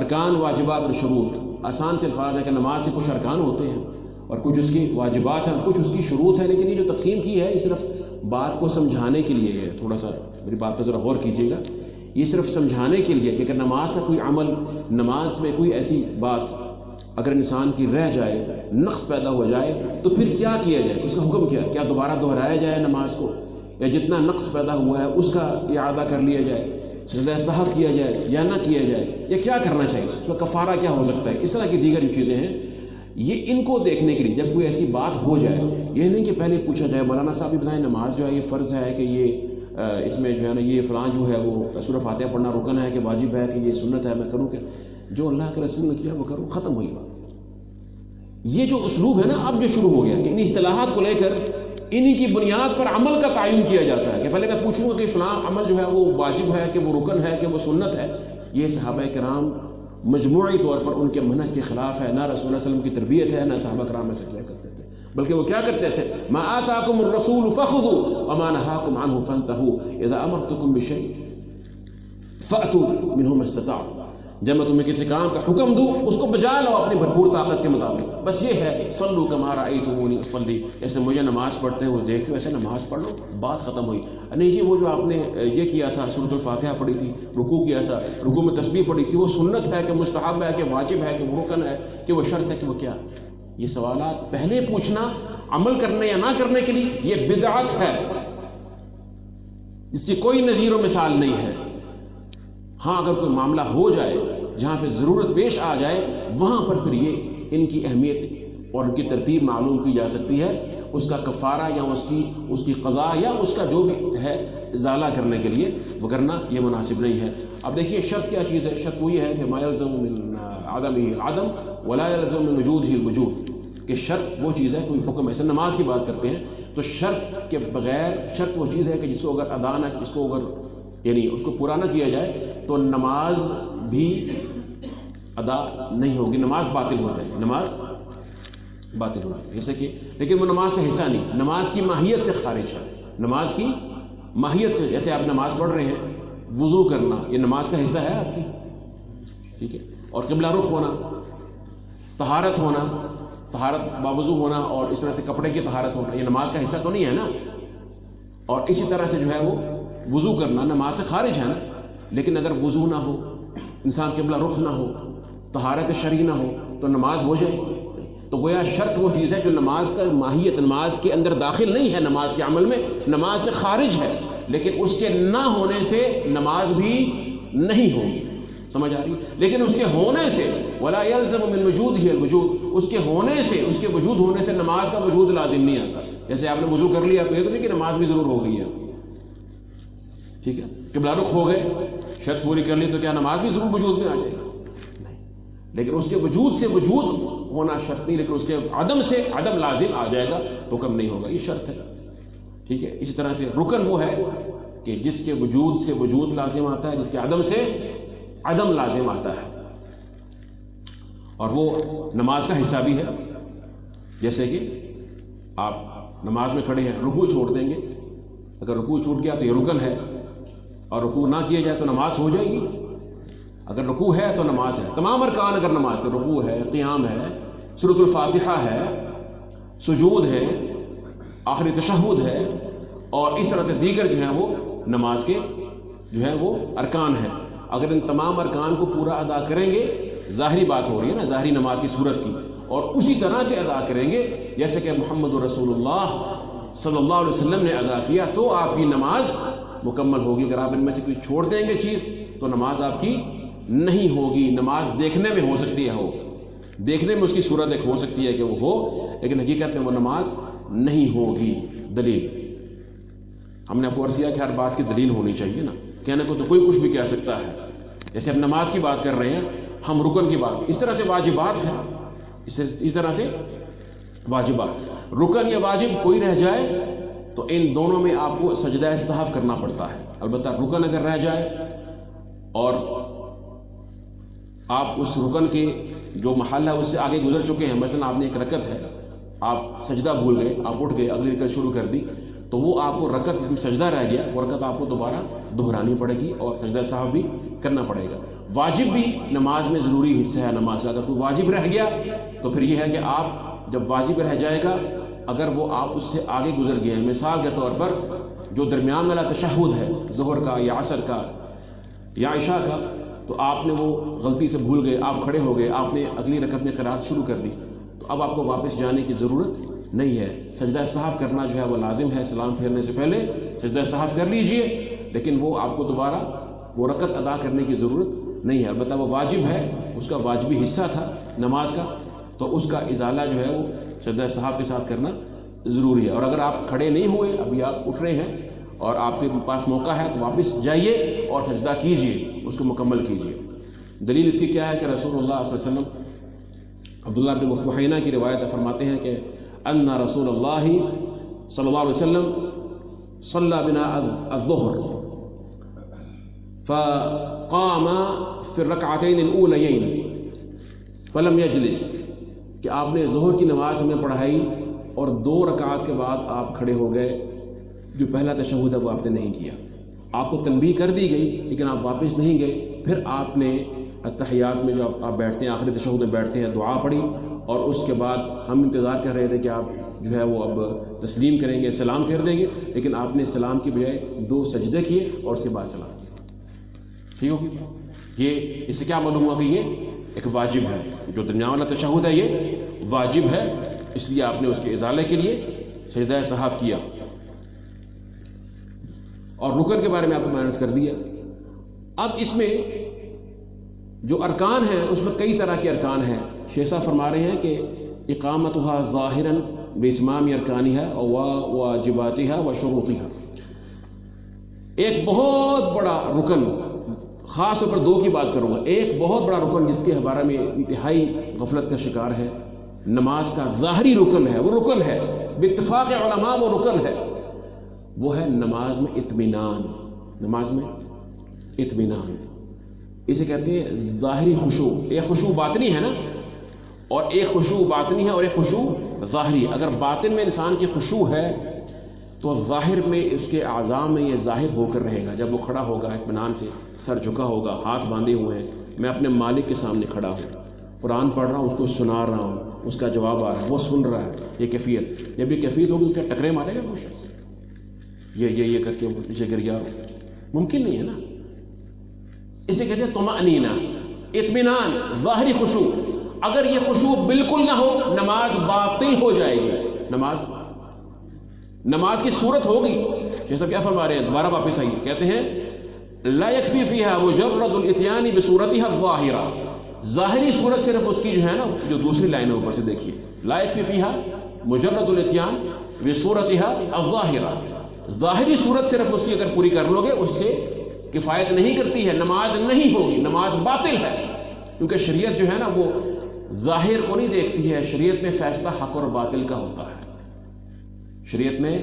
ارکان, واجبات اور شروط, آسان سے الفاظ ہے کہ نماز سے کچھ ارکان ہوتے ہیں اور کچھ اس کی واجبات ہیں, کچھ اس کی شروط ہیں, لیکن یہ جو تقسیم کی ہے یہ صرف بات کو سمجھانے کے لیے ہے. تھوڑا سا میری بات پر ذرا غور کیجیے گا, یہ صرف سمجھانے کے لیے کہ اگر نماز کا کوئی عمل, نماز میں کوئی ایسی بات اگر انسان کی رہ جائے, نقص پیدا ہو جائے, تو پھر کیا کیا جائے, اس کا حکم کیا دوبارہ دہرایا جائے نماز کو, یا جتنا نقص پیدا ہوا ہے اس کا اعادہ کر لیا جائے, سجدہ سہو کیا جائے یا نہ کیا جائے, یا کیا کرنا چاہیے, اس کا کفارہ کیا ہو سکتا ہے. اس طرح کی دیگر جو چیزیں ہیں یہ ان کو دیکھنے کے لیے جب کوئی ایسی بات ہو جائے, یہ نہیں کہ پہلے پوچھا جائے مولانا صاحب بھی بتائیں نماز جو ہے یہ فرض ہے کہ یہ اس میں جو ہے نا یہ فلاں جو ہے وہ سورہ فاتحہ پڑھنا رکن ہے کہ واجب ہے کہ یہ سنت ہے, میں کروں کہ جو اللہ کے رسول نے کیا وہ کروں, ختم ہوئی بات. یہ جو اسلوب ہے نا اب جو شروع ہو گیا کہ ان اصطلاحات کو لے کر انہی کی بنیاد پر عمل کا تعین کیا جاتا ہے کہ پہلے میں پوچھوں گا کہ فلاں عمل جو ہے وہ واجب ہے کہ وہ رکن ہے کہ وہ سنت ہے. یہ صحابہ کرام مجموعی طور پر ان کے منہج کے خلاف ہے, نہ رسول اللہ صلی اللہ علیہ وسلم کی تربیت ہے, نہ صحابہ کرام ایسا کیا کرتے تھے. بلکہ وہ کیا کرتے تھے؟ ما آتاکم الرسول فخذوا وما نهاکم عنہ فانتہوا اذا امرتکم بشیء فأتوا منہ ما استطعتم، جب میں تمہیں کسی کام کا حکم دوں اس کو بجا لو اپنی بھرپور طاقت کے مطابق. بس یہ ہے صلو کما رأیتمونی اصلی، جیسے مجھے نماز پڑھتے ہوئے دیکھتے ہو ایسے نماز پڑھ لو، بات ختم ہوئی. نہیں جی وہ جو آپ نے یہ کیا تھا، سورۃ الفاتحہ پڑھی تھی، رکوع کیا تھا، رکوع میں تسبیح پڑھی تھی، وہ سنت ہے کہ مستحب ہے کہ واجب ہے کہ وہ رکن ہے کہ وہ شرط ہے کہ وہ کیا؟ یہ سوالات پہلے پوچھنا عمل کرنے یا نہ کرنے کے لیے یہ بدعت ہے، اس کی کوئی نظیر و مثال نہیں ہے. ہاں اگر کوئی معاملہ ہو جائے جہاں پہ ضرورت پیش آ جائے وہاں پر پھر یہ ان کی اہمیت اور ان کی ترتیب معلوم کی جا سکتی ہے، اس کا کفارہ یا اس کی قضا یا اس کا جو بھی ہے ازالہ کرنے کے لیے، وگرنہ یہ مناسب نہیں ہے. اب دیکھیے شرط کیا چیز ہے؟ شرط وہی ہے کہ ما یلزم من عدمہ العدم ولا یلزم من وجودہ الوجود، کہ شرط وہ چیز ہے، کوئی حکم ایسے نماز کی بات کرتے ہیں تو شرط کے بغیر، شرط وہ چیز ہے کہ جس کو اگر ادا نہ، اس کو اگر یعنی اس کو پورا نہ کیا جائے تو نماز بھی ادا نہیں ہوگی، نماز باطل ہو جائے گی، نماز باطل ہو جائے گی. جیسے کہ لیکن وہ نماز کا حصہ نہیں، نماز کی ماہیت سے خارج ہے، نماز کی ماہیت سے. جیسے آپ نماز پڑھ رہے ہیں، وضو کرنا یہ نماز کا حصہ ہے آپ کی، ٹھیک ہے، اور قبلہ رخ ہونا، طہارت ہونا، طہارت باوضو ہونا، اور اس طرح سے کپڑے کی طہارت ہونا یہ نماز کا حصہ تو نہیں ہے نا. اور اسی طرح سے جو ہے وہ وضو کرنا نماز سے خارج ہے نا. لیکن اگر وضو نہ ہو، انسان قبلہ رخ نہ ہو، طہارت شرعی نہ ہو تو نماز ہو جائے. تو گویا شرط وہ چیز ہے جو نماز کا ماہیت، نماز کے اندر داخل نہیں ہے، نماز کے عمل میں نماز سے خارج ہے، لیکن اس کے نہ ہونے سے نماز بھی نہیں ہوگی. سمجھ آ رہی ہے؟ لیکن اس کے ہونے سے ولا یلزم من وجودہ الوجود، اس کے ہونے سے، اس کے وجود ہونے سے نماز کا وجود لازم نہیں آتا. جیسے آپ نے وضو کر لیا تو یہ تو نہیں کہ نماز بھی ضرور ہو گئی ہے، ٹھیک ہے، قبلہ رخ ہو گئے، شرط پوری کر لی تو کیا نماز بھی ضرور وجود میں آ جائے گی؟ نہیں. لیکن اس کے وجود سے وجود ہونا شرط نہیں، لیکن اس کے عدم سے عدم لازم آ جائے گا، حکم نہیں ہوگا، یہ شرط ہے. ٹھیک ہے. اسی طرح سے رکن وہ ہے کہ جس کے وجود سے وجود لازم آتا ہے، جس کے عدم سے عدم لازم آتا ہے، اور وہ نماز کا حصہ بھی ہے. جیسے کہ آپ نماز میں کھڑے ہیں، رکوع چھوڑ دیں گے، اگر رکوع چھوٹ گیا تو یہ رکن ہے، اور رکوع نہ کیا جائے تو نماز ہو جائے گی. اگر رکوع ہے تو نماز ہے. تمام ارکان اگر نماز کے، رکوع ہے، قیام ہے، سورۃ الفاتحہ ہے، سجود ہے، آخری تشہد ہے، اور اس طرح سے دیگر جو ہیں وہ نماز کے جو ہے وہ ارکان ہیں. اگر ان تمام ارکان کو پورا ادا کریں گے، ظاہری بات ہو رہی ہے نا، ظاہری نماز کی صورت کی، اور اسی طرح سے ادا کریں گے جیسے کہ محمد رسول اللہ صلی اللہ علیہ وسلم نے ادا کیا، تو آپ کی نماز مکمل ہوگی. اگر آپ ان میں سے کوئی چھوڑ دیں گے چیز تو نماز آپ کی نہیں ہوگی. نماز دیکھنے میں ہو سکتی ہے، ہو دیکھنے میں اس کی صورت ایک ہو سکتی ہے کہ وہ ہو، لیکن حقیقت میں وہ نماز نہیں ہوگی. دلیل ہم نے آپ کو عرض کیا کہ ہر بات کی دلیل ہونی چاہیے نا، کہنے کو تو کوئی کچھ بھی کہہ سکتا ہے. جیسے ہم نماز کی بات کر رہے ہیں، ہم رکن کی بات، اس طرح سے واجبات ہیں، اس طرح سے واجبات، رکن یا واجب کوئی رہ جائے تو ان دونوں میں آپ کو سجدہ سہو کرنا پڑتا ہے. البتہ رکن اگر رہ جائے اور آپ اس رکن کے جو محل ہے اس سے آگے گزر چکے ہیں، مثلا آپ نے ایک رکعت ہے، آپ سجدہ بھول گئے، آپ اٹھ گئے، اگلی رکعت شروع کر دی، تو وہ آپ کو رکعت جس میں سجدہ رہ گیا وہ رکعت آپ کو دوبارہ دہرانی پڑے گی اور سجدہ سہو بھی کرنا پڑے گا. واجب بھی نماز میں ضروری حصہ ہے نماز کا. اگر کوئی واجب رہ گیا تو پھر یہ ہے کہ آپ جب واجب رہ جائے گا، اگر وہ آپ اس سے آگے گزر گئے ہیں، مثال کے طور پر جو درمیان والا تشہد ہے ظہر کا یا عصر کا یا عشاء کا، تو آپ نے وہ غلطی سے بھول گئے، آپ کھڑے ہو گئے، آپ نے اگلی رکعت میں قرات شروع کر دی، تو اب آپ کو واپس جانے کی ضرورت نہیں ہے. سجدہ سہو کرنا جو ہے وہ لازم ہے، سلام پھیرنے سے پہلے سجدہ سہو کر لیجئے، لیکن وہ آپ کو دوبارہ وہ رکعت ادا کرنے کی ضرورت نہیں ہے. البتہ وہ واجب ہے، اس کا واجبی حصہ تھا نماز کا، تو اس کا ازالہ جو ہے وہ سجدہ سہو کے ساتھ کرنا ضروری ہے. اور اگر آپ کھڑے نہیں ہوئے، ابھی آپ اٹھ رہے ہیں اور آپ کے پاس موقع ہے تو واپس جائیے اور سجدہ کیجئے، اس کو مکمل کیجئے. دلیل اس کی کیا ہے کہ رسول اللہ صلی اللہ علیہ وسلم، عبداللہ بن بحینہ کی روایت فرماتے ہیں کہ ان رسول اللہ صلی اللہ علیہ وسلم صلی بنا الظہر فقام فی الرکعتین الاولیین فلم یجلس، کہ آپ نے ظہر کی نماز ہمیں پڑھائی اور 2 رکعات کے بعد آپ کھڑے ہو گئے، جو پہلا تشہد ہے وہ آپ نے نہیں کیا، آپ کو تنبیہ کر دی گئی لیکن آپ واپس نہیں گئے، پھر آپ نے اتحیات میں جو آپ بیٹھتے ہیں، آخری تشہد میں بیٹھتے ہیں، دعا پڑھی، اور اس کے بعد ہم انتظار کر رہے تھے کہ آپ جو ہے وہ اب تسلیم کریں گے، سلام کر دیں گے، لیکن آپ نے سلام کی بجائے 2 سجدے کیے اور اس کے بعد سلام کیا۔ ٹھیک ہو؟ یہ اس سے کیا معلوم ہوا کہ یہ ایک واجب ہے، جو درمیان والا تشہد ہے یہ واجب ہے، اس لیے آپ نے اس کے ازالے کے لیے سجدہ سہو کیا۔ اور رکن کے بارے میں آپ کو مینس کر دیا۔ اب اس میں جو ارکان ہیں اس میں کئی طرح کے ارکان ہیں۔ شیخ صاحب فرما رہے ہیں کہ اقامتها ظاہرا باتمام ارکانها و واجباتها و شروطها، ایک بہت بڑا رکن، خاص طور پر 2 کی بات کروں گا، ایک بہت بڑا رکن جس کے بارے میں انتہائی غفلت کا شکار ہے، نماز کا ظاہری رکن ہے، وہ رکن ہے، باتفاق علماء وہ رکن ہے، وہ ہے نماز میں اطمینان۔ نماز میں اطمینان، اسے کہتے ہیں ظاہری خشوع۔ ایک خشوع باطنی ہے نا، اور ایک خشوع باطنی ہے اور ایک خشوع ظاہری۔ اگر باطن میں انسان کی خشوع ہے تو ظاہر میں اس کے اعضاء میں یہ ظاہر ہو کر رہے گا۔ جب وہ کھڑا ہوگا اطمینان سے، سر جھکا ہوگا، ہاتھ باندھے ہوئے ہیں، میں اپنے مالک کے سامنے کھڑا ہوں، قرآن پڑھ رہا ہوں، اس کو سنا رہا ہوں، اس کا جواب آ رہا ہے، وہ سن رہا ہے، یہ کیفیت۔ جب یہ کیفیت ہوگی تو کیا ٹکرے مارے گا وہ شخص؟ یہ کر کے پیچھے گر گیا، ممکن نہیں ہے نا۔ اسے کہتے ہیں طمأنینہ، اطمینان، ظاہری خشوع۔ اگر یہ خشوع بالکل نہ ہو نماز باطل ہو جائے گی۔ نماز کی صورت ہوگی، جیسا کیا فرما رہے ہیں، دوبارہ واپس آئیے، کہتے ہیں لا یکفی فیہا مجرد الاتیان بصورتها الظاہرہ، ظاہری صورت صرف اس کی جو ہے نا، جو دوسری لائن ہے اوپر سے دیکھیے، لا یکفی فیہا مجرد الاتیان بصورتها الظاہرہ، ظاہری صورت صرف اس کی اگر پوری کر لو گے اس سے کفایت نہیں کرتی ہے، نماز نہیں ہوگی، نماز باطل ہے۔ کیونکہ شریعت جو ہے نا وہ ظاہر کو نہیں دیکھتی ہے، شریعت میں فیصلہ حق اور باطل کا ہوتا ہے۔ شریعت میں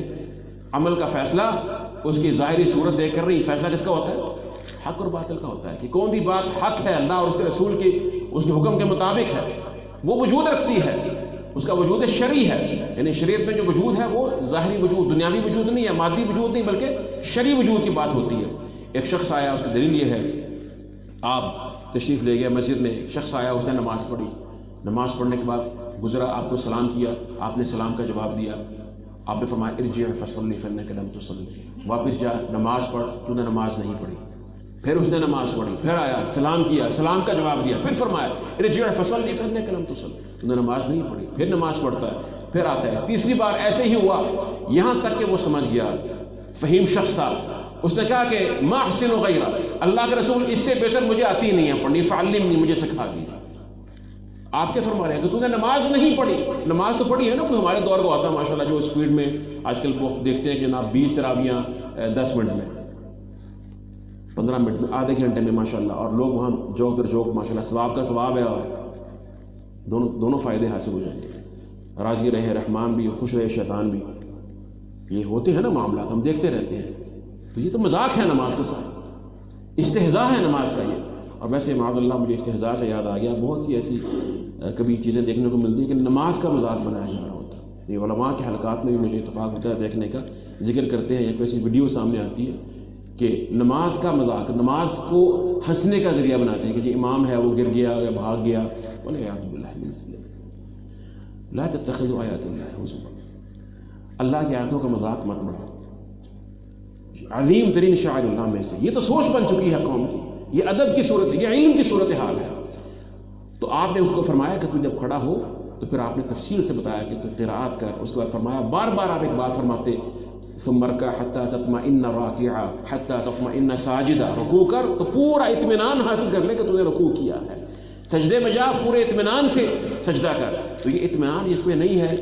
عمل کا فیصلہ اس کی ظاہری صورت دیکھ کر نہیں، فیصلہ کس کا ہوتا ہے؟ حق اور باطل کا ہوتا ہے، کہ کون سی بات حق ہے، اللہ اور اس کے رسول کے اس کے حکم کے مطابق ہے، وہ وجود رکھتی ہے، اس کا وجود شرعی ہے۔ یعنی شریعت میں جو وجود ہے وہ ظاہری وجود، دنیاوی وجود نہیں ہے، مادی وجود نہیں، بلکہ شرعی وجود کی بات ہوتی ہے۔ ایک شخص آیا، اس کی دلیل یہ ہے، آپ تشریف لے گئے مسجد میں، شخص آیا، اس نے نماز پڑھی، نماز پڑھنے کے بعد گزرا، آپ کو سلام کیا، آپ نے سلام کا جواب دیا، آپ نے فرمایا ارجع فصلی فانک لم تصلی، واپس جا، نماز پڑھ، تو نے نماز نہیں پڑھی۔ پھر اس نے نماز پڑھی، پھر آیا، سلام کیا، سلام کا جواب دیا، پھر فرمایا ارجع فصلی فانک لم تصلی، تو نے نماز نہیں پڑھی، پھر نماز پڑھتا ہے، پھر آتا ہے، تیسری بار ایسے ہی ہوا، یہاں تک کہ وہ سمجھ گیا، فہیم شخص تھا، اس نے کہا کہ ما احسن غیرہ، اللہ کے رسول اس سے بہتر مجھے آتی نہیں ہے پڑھنی، فعلمنی، مجھے سکھا دی۔ آپ کیا فرما رہے ہیں کہ تو نے نماز نہیں پڑھی؟ نماز تو پڑھی ہے نا، کوئی ہمارے دور کو آتا ہے ماشاءاللہ جو اسپیڈ میں آج کل دیکھتے ہیں کہ جناب 20 تراویاں 10 منٹ میں، 15 منٹ میں، آدھے گھنٹے میں ماشاءاللہ، اور لوگ وہاں جوک در جوک ماشاءاللہ، ثواب کا ثواب ہے، اور دونوں فائدے حاصل ہو جائیں گے، راضی رہے رحمان بھی، خوش رہے شیطان بھی۔ یہ ہوتے ہیں نا معاملات، ہم دیکھتے رہتے ہیں، تو یہ تو مذاق ہے نماز کے ساتھ، استہزاء ہے نماز کا یہ۔ اور ویسے معاذ اللہ مجھے استہزاء سے یاد آ گیا، بہت سی ایسی کبھی چیزیں دیکھنے کو ملتی ہیں کہ نماز کا مذاق بنایا جا رہا ہوتا ہے۔ یہ علماء کے حلقات میں بھی مجھے اتفاق ہوتا ہے دیکھنے کا، ذکر کرتے ہیں، ایک ایسی ویڈیو سامنے آتی ہے کہ نماز کا مذاق، نماز کو ہنسنے کا ذریعہ بناتے ہیں کہ جی امام ہے وہ گر گیا یا بھاگ گیا، والعیاذ باللہ من ذلک، لا تتخذوا آیات اللہ ہزوا، اللہ کی آیاتوں کا مذاق مت بناؤ، عظیم ترین شاعر اللہ میں سے۔ یہ تو سوچ بن چکی ہے قوم کی، یہ ادب کی صورت ہے، یہ علم کی صورت حال ہے۔ تو آپ نے اس کو فرمایا کہ تو جب کھڑا ہو تو پھر آپ نے تفصیل سے بتایا کہ تو قراءت کر، اس کے بعد فرمایا، بار بار آپ ایک بات فرماتے، ثم ارکع حتی تطمئن راکعا حتی تطمئن ساجدا، رکوع کر تو پورا اطمینان حاصل کر لے کہ تو نے رکوع کیا ہے، سجدے میں جا پورے اطمینان سے سجدہ کر۔ تو یہ اطمینان اس میں نہیں ہے،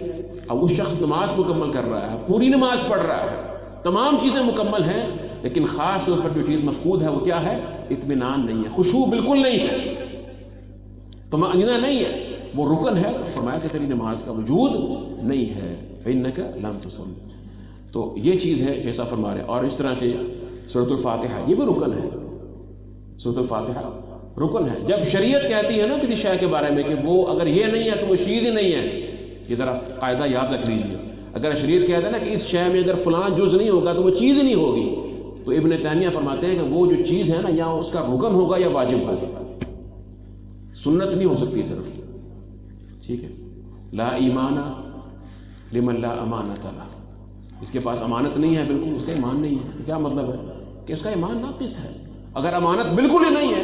اب وہ شخص نماز مکمل کر رہا ہے، پوری نماز پڑھ رہا ہے، تمام چیزیں مکمل ہیں، لیکن خاص طور پر جو چیز مفقود ہے وہ کیا ہے؟ اطمینان نہیں ہے، خشوع بالکل نہیں ہے، طمأنینہ نہیں ہے، وہ رکن ہے۔ فرمایا کہ تیری نماز کا وجود نہیں ہے، فإنک لم تصلی۔ تو یہ چیز ہے جیسا فرما رہے ہیں۔ اور اس طرح سے سورۃ الفاتحہ یہ بھی رکن ہے، سورۃ الفاتحہ رکن ہے۔ جب شریعت کہتی ہے نا کسی شے کے بارے میں کہ وہ اگر یہ نہیں ہے تو وہ چیز ہی نہیں ہے، یہ ذرا قاعدہ یاد رکھ لیجیے، اگر شریعت کہتا ہے نا کہ اس شے میں اگر فلاں جز نہیں ہوگا تو وہ چیز ہی نہیں ہوگی، تو ابن تیمیہ فرماتے ہیں کہ وہ جو چیز ہے نا یا اس کا رکن ہوگا یا واجب ہوگا، سنت نہیں ہو سکتی صرف، ٹھیک ہے. لا ایمان لمن لا امانت له، اس کے پاس امانت نہیں ہے، بالکل اس کا ایمان نہیں ہے. کیا مطلب ہے کہ اس کا ایمان ناقص ہے. اگر امانت بالکل ہی نہیں ہے،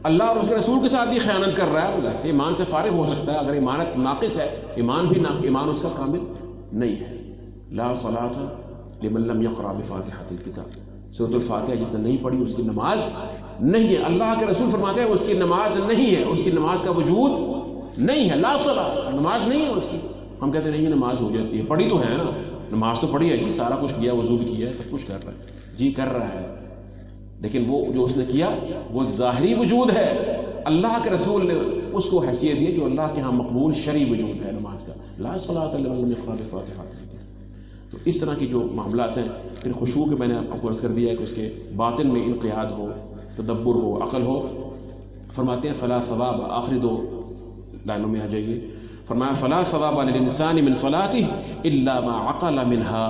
اللہ اور اس کے رسول کے ساتھ بھی خیانت کر رہا ہے، تو ایمان سے فارغ ہو سکتا ہے. اگر ایمانت ناقص ہے، ایمان اس کا کامل نہیں ہے. لا صلاۃ لمن لم یقرأ بفاتحۃ الکتاب، سورۃ الفاتحہ جس نے نہیں پڑھی اس کی نماز نہیں ہے. اللہ کے رسول فرماتے ہیں اس کی نماز نہیں ہے، اس کی نماز کا وجود نہیں ہے. لا صلاۃ، نماز نہیں ہے اس کی. ہم کہتے ہیں نہیں نماز ہو جاتی ہے، پڑھی تو ہے نا، نماز تو پڑھی ہے جی، سارا کچھ کیا، وضو بھی کیا ہے، سب کچھ کر رہا ہے جی، کر رہا ہے، لیکن وہ جو اس نے کیا وہ ظاہری وجود ہے. اللہ کے رسول نے اس کو حیثیت دی جو اللہ کے ہاں مقبول شرعی وجود ہے نماز کا. لا صلاۃ لمن لم یقرأ بفاتحۃ. تو اس طرح کی جو معاملات ہیں، پھر خشوع کے میں نے آپ کو عرض کر دیا ہے کہ اس کے باطن میں انقیاد ہو، تدبر ہو، عقل ہو. فرماتے ہیں فلا ثواب، آخری دو لائنوں میں آ جائیے. فرمایا فلا ثواب للانسان من صلاته الا ما عقل منها،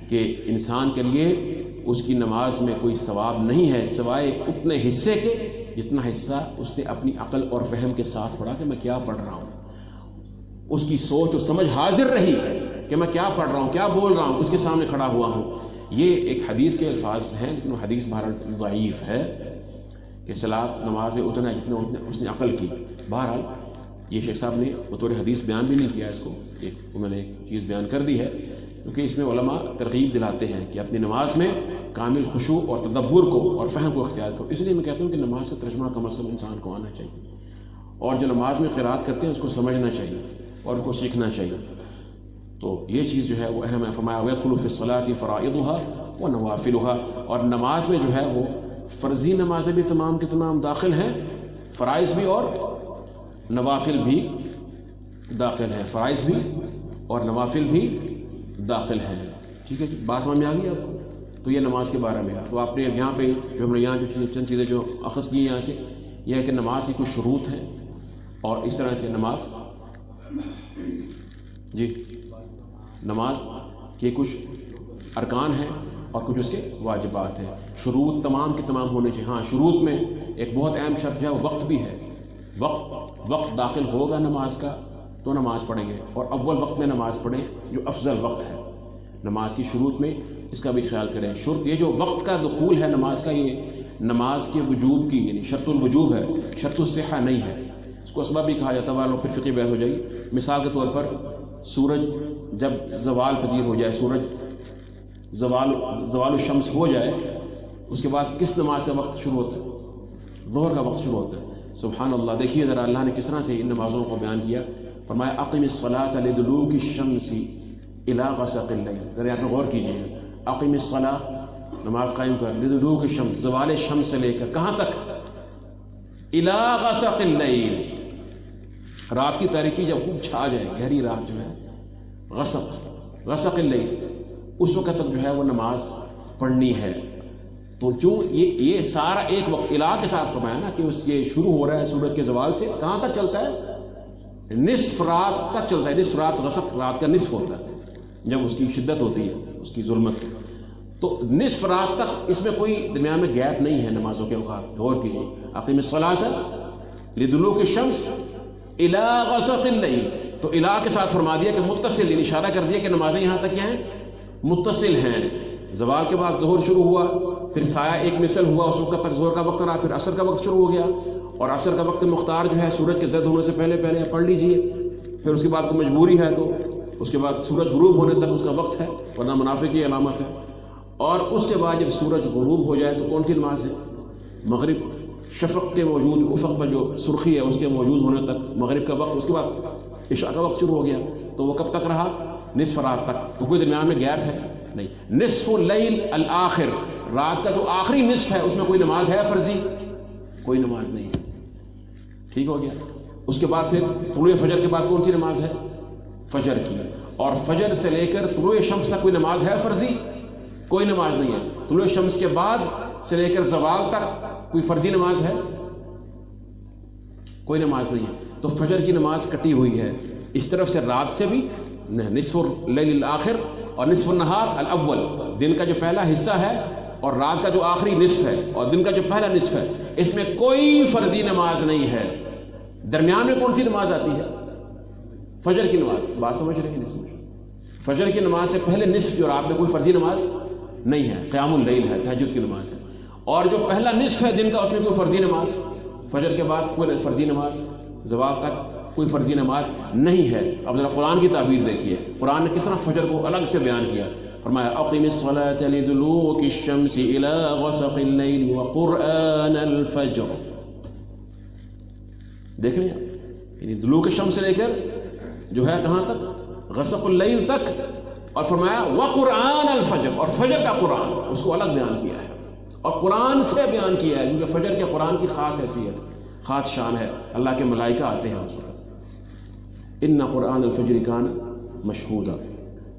کہ انسان کے لیے اس کی نماز میں کوئی ثواب نہیں ہے سوائے اتنے حصے کے جتنا حصہ اس نے اپنی عقل اور فہم کے ساتھ پڑھا کہ میں کیا پڑھ رہا ہوں. اس کی سوچ اور سمجھ حاضر رہی کہ میں کیا پڑھ رہا ہوں، کیا بول رہا ہوں، اس کے سامنے کھڑا ہوا ہوں. یہ ایک حدیث کے الفاظ ہیں، لیکن وہ حدیث بہرحال ضعیف ہے کہ صلاۃ نماز میں اتنا جتنا اس نے عقل کی. بہرحال یہ شیخ صاحب نے بطور حدیث بیان بھی نہیں کیا اس کو، میں نے ایک چیز بیان کر دی ہے، کیونکہ اس میں علماء ترغیب دلاتے ہیں کہ اپنی نماز میں کامل خشوع اور تدبر کو اور فہم کو اختیار کرو. اس لیے میں کہتا ہوں کہ نماز کا ترجمہ کم از کم انسان کو آنا چاہیے، اور جو نماز میں قرات کرتے ہیں اس کو سمجھنا چاہیے اور اس کو سیکھنا چاہیے. تو یہ چیز جو ہے وہ اہم ہے. فرمایا وَيَدْخُلُ فِي الصَّلَاةِ فَرَائِضُهَا وَنَوَافِلُهَا، اور نماز میں جو ہے وہ فرضی نمازیں بھی تمام کے تمام داخل ہیں، فرائض بھی اور نوافل بھی داخل ہیں، فرائض بھی اور نوافل بھی داخل ہیں. ٹھیک ہے جی، بات سمجھ میں آ گئی آپ کو؟ تو یہ نماز کے بارے میں. تو آپ نے یہاں پہ جو ہم نے یہاں جو چند چیزیں جو اخذ کی یہاں سے، یہ ہے کہ نماز کی کچھ شروط ہیں، اور اس طرح سے نماز نماز کے کچھ ارکان ہیں اور کچھ اس کے واجبات ہیں. شروط تمام کے تمام ہونے چاہیے. ہاں، شروط میں ایک بہت اہم شرط ہے، وقت بھی ہے. وقت داخل ہوگا نماز کا تو نماز پڑھیں گے، اور اول وقت میں نماز پڑھیں جو افضل وقت ہے. نماز کی شروط میں اس کا بھی خیال کریں. شرط یہ جو وقت کا دخول ہے نماز کا، یہ نماز کے وجوب کی یعنی شرط الوجوب ہے، شرط الصحہ نہیں ہے. اس کو اسباب بھی کہا جاتا ہے، پھر فقہی بحث ہو جائے گی. مثال کے طور پر سورج جب زوال پذیر ہو جائے، سورج زوال الشمس ہو جائے، اس کے بعد کس نماز کا وقت شروع ہوتا ہے؟ ظہر کا وقت شروع ہوتا ہے. سبحان اللہ، دیکھیے ذرا اللہ نے کس طرح سے ان نمازوں کو بیان کیا. فرمایا اقم الصلاۃ لدلوک الشمس الی غسق اللیل. ذرا یہاں پہ غور کیجیے. اقم الصلاۃ، نماز قائم کر، لدلوک الشمس، زوال شمس سے لے کر کہاں تک؟ الی غسق اللیل، رات کی تاریکی جب خوب چھا جائے، گہری رات جو ہے، غسق اللیل، اس وقت تک جو ہے وہ نماز پڑھنی ہے. تو کیوں یہ سارا ایک وقت الہ کے ساتھ فرمایا نا کہ اس یہ شروع ہو رہا ہے سورج کے زوال سے، کہاں تک چلتا ہے؟ نصف رات تک چلتا ہے. نصف رات، غسق رات کا نصف ہوتا ہے جب اس کی شدت ہوتی ہے، اس کی ظلمت. تو نصف رات تک اس میں کوئی درمیان میں گیپ نہیں ہے نمازوں کے اوقات. غور کیجیے. اقیم الصلاۃ لدلوک الشمس الی غسق اللیل، تو الہ کے ساتھ فرما دیا کہ متصل، یعنی اشارہ کر دیا کہ نمازیں یہاں تک کیا ہیں؟ متصل ہیں. زوال کے بعد ظہر شروع ہوا، پھر سایہ ایک مثل ہوا، اس وقت تک ظہر کا وقت رہا، پھر عصر کا وقت شروع ہو گیا، اور عصر کا وقت مختار جو ہے سورج کے زرد ہونے سے پہلے پڑھ لیجئے. پھر اس کے بعد کوئی مجبوری ہے تو اس کے بعد سورج غروب ہونے تک اس کا وقت ہے، ورنہ منافق کی علامت ہے. اور اس کے بعد جب سورج غروب ہو جائے تو کون سی نماز ہے؟ مغرب. شفق کے موجود افق پر جو سرخی ہے اس کے موجود ہونے تک مغرب کا وقت. اس کے بعد عشاء کا وقت شروع ہو گیا. تو وہ کب تک رہا؟ نصف رات تک. تو کوئی درمیان میں گیپ ہے نہیں. نصف اللیل الآخر، رات کا جو آخری نصف ہے اس میں کوئی نماز ہے فرضی؟ کوئی نماز نہیں ہے. ٹھیک ہو گیا. اس کے بعد پھر طلوع فجر کے بعد کون سی نماز ہے؟ فجر کی. اور فجر سے لے کر طلوع شمس تک کوئی نماز ہے فرضی؟ کوئی نماز نہیں ہے. طلوع شمس کے بعد سے لے کر زوال تک کوئی فرضی نماز ہے؟ کوئی نماز نہیں ہے. تو فجر کی نماز کٹی ہوئی ہے، اس طرف سے رات سے بھی نصف اللیل الآخر اور نصف النہار الاول، دن کا جو پہلا حصہ ہے اور رات کا جو آخری نصف ہے اور دن کا جو پہلا نصف ہے، اس میں کوئی فرضی نماز نہیں ہے۔ درمیان میں کون سی نماز آتی ہے؟ فجر کی نماز۔ بات سمجھ رہے ہیں؟ نہیں؟ فجر کی نماز سے پہلے نصف جو رات میں کوئی فرضی نماز نہیں ہے، قیام اللیل ہے، تہجد کی نماز ہے۔ اور جو پہلا نصف ہے دن کا، اس میں کوئی فرضی نماز، فجر کے بعد کوئی فرضی نماز، زوال تک کوئی فرضی نماز نہیں ہے۔ اب ذرا قرآن کی تعبیر دیکھیے، قرآن نے کس طرح فجر کو الگ سے بیان کیا۔ فرمایا اقم الصلاة لدلوک الشمس الى غسق اللیل وقرآن الفجر۔ دیکھ رہے ہیں، یعنی دلوک الشمس سے لے کر جو ہے کہاں تک؟ غسق اللیل تک، اور فرمایا وقرآن الفجر، اور فجر کا قرآن اس کو الگ بیان کیا ہے اور قرآن سے بیان کیا ہے، کیونکہ فجر کے قرآن کی خاص حیثیت، خاص شان ہے، اللہ کے ملائکہ آتے ہیں اس وقت۔ ان قرآن الفجر کان مشہودا۔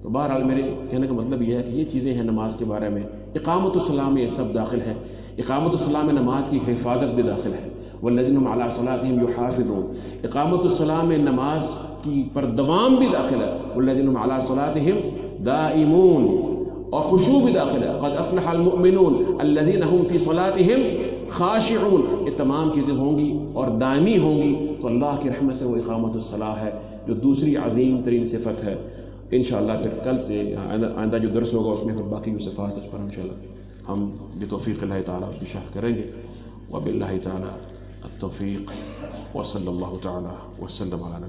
تو بہرحال میرے کہنے کا مطلب یہ ہے کہ یہ چیزیں ہیں نماز کے بارے میں۔ اقامت الصلاۃ میں یہ سب داخل ہے، اقامت الصلاۃ میں نماز کی حفاظت بھی داخل ہے۔ والذین هم علی صلاتهم یحافظون، اقامت الصلاۃ میں نماز کی پر دوام بھی داخل ہے۔ والذین هم علی صلاتهم دائمون، اور خشوع بھی داخل ہے۔ قد افلح المؤمنون الذین هم فی صلاتهم خاشعون، یہ تمام چیزیں ہوں گی اور دائمی ہوں گی تو اللہ کی رحمت سے وہ اقامت الصلاۃ ہے جو دوسری عظیم ترین صفت ہے۔ انشاءاللہ پھر کل سے آئندہ جو درس ہوگا اس میں پھر باقی جو صفات اس پر انشاءاللہ ہم بتوفیق اللہ تعالیٰ اس کی شرح کریں گے۔ وباللہ تعالیٰ التوفیق، وصلی اللہ تعالیٰ وسلم علی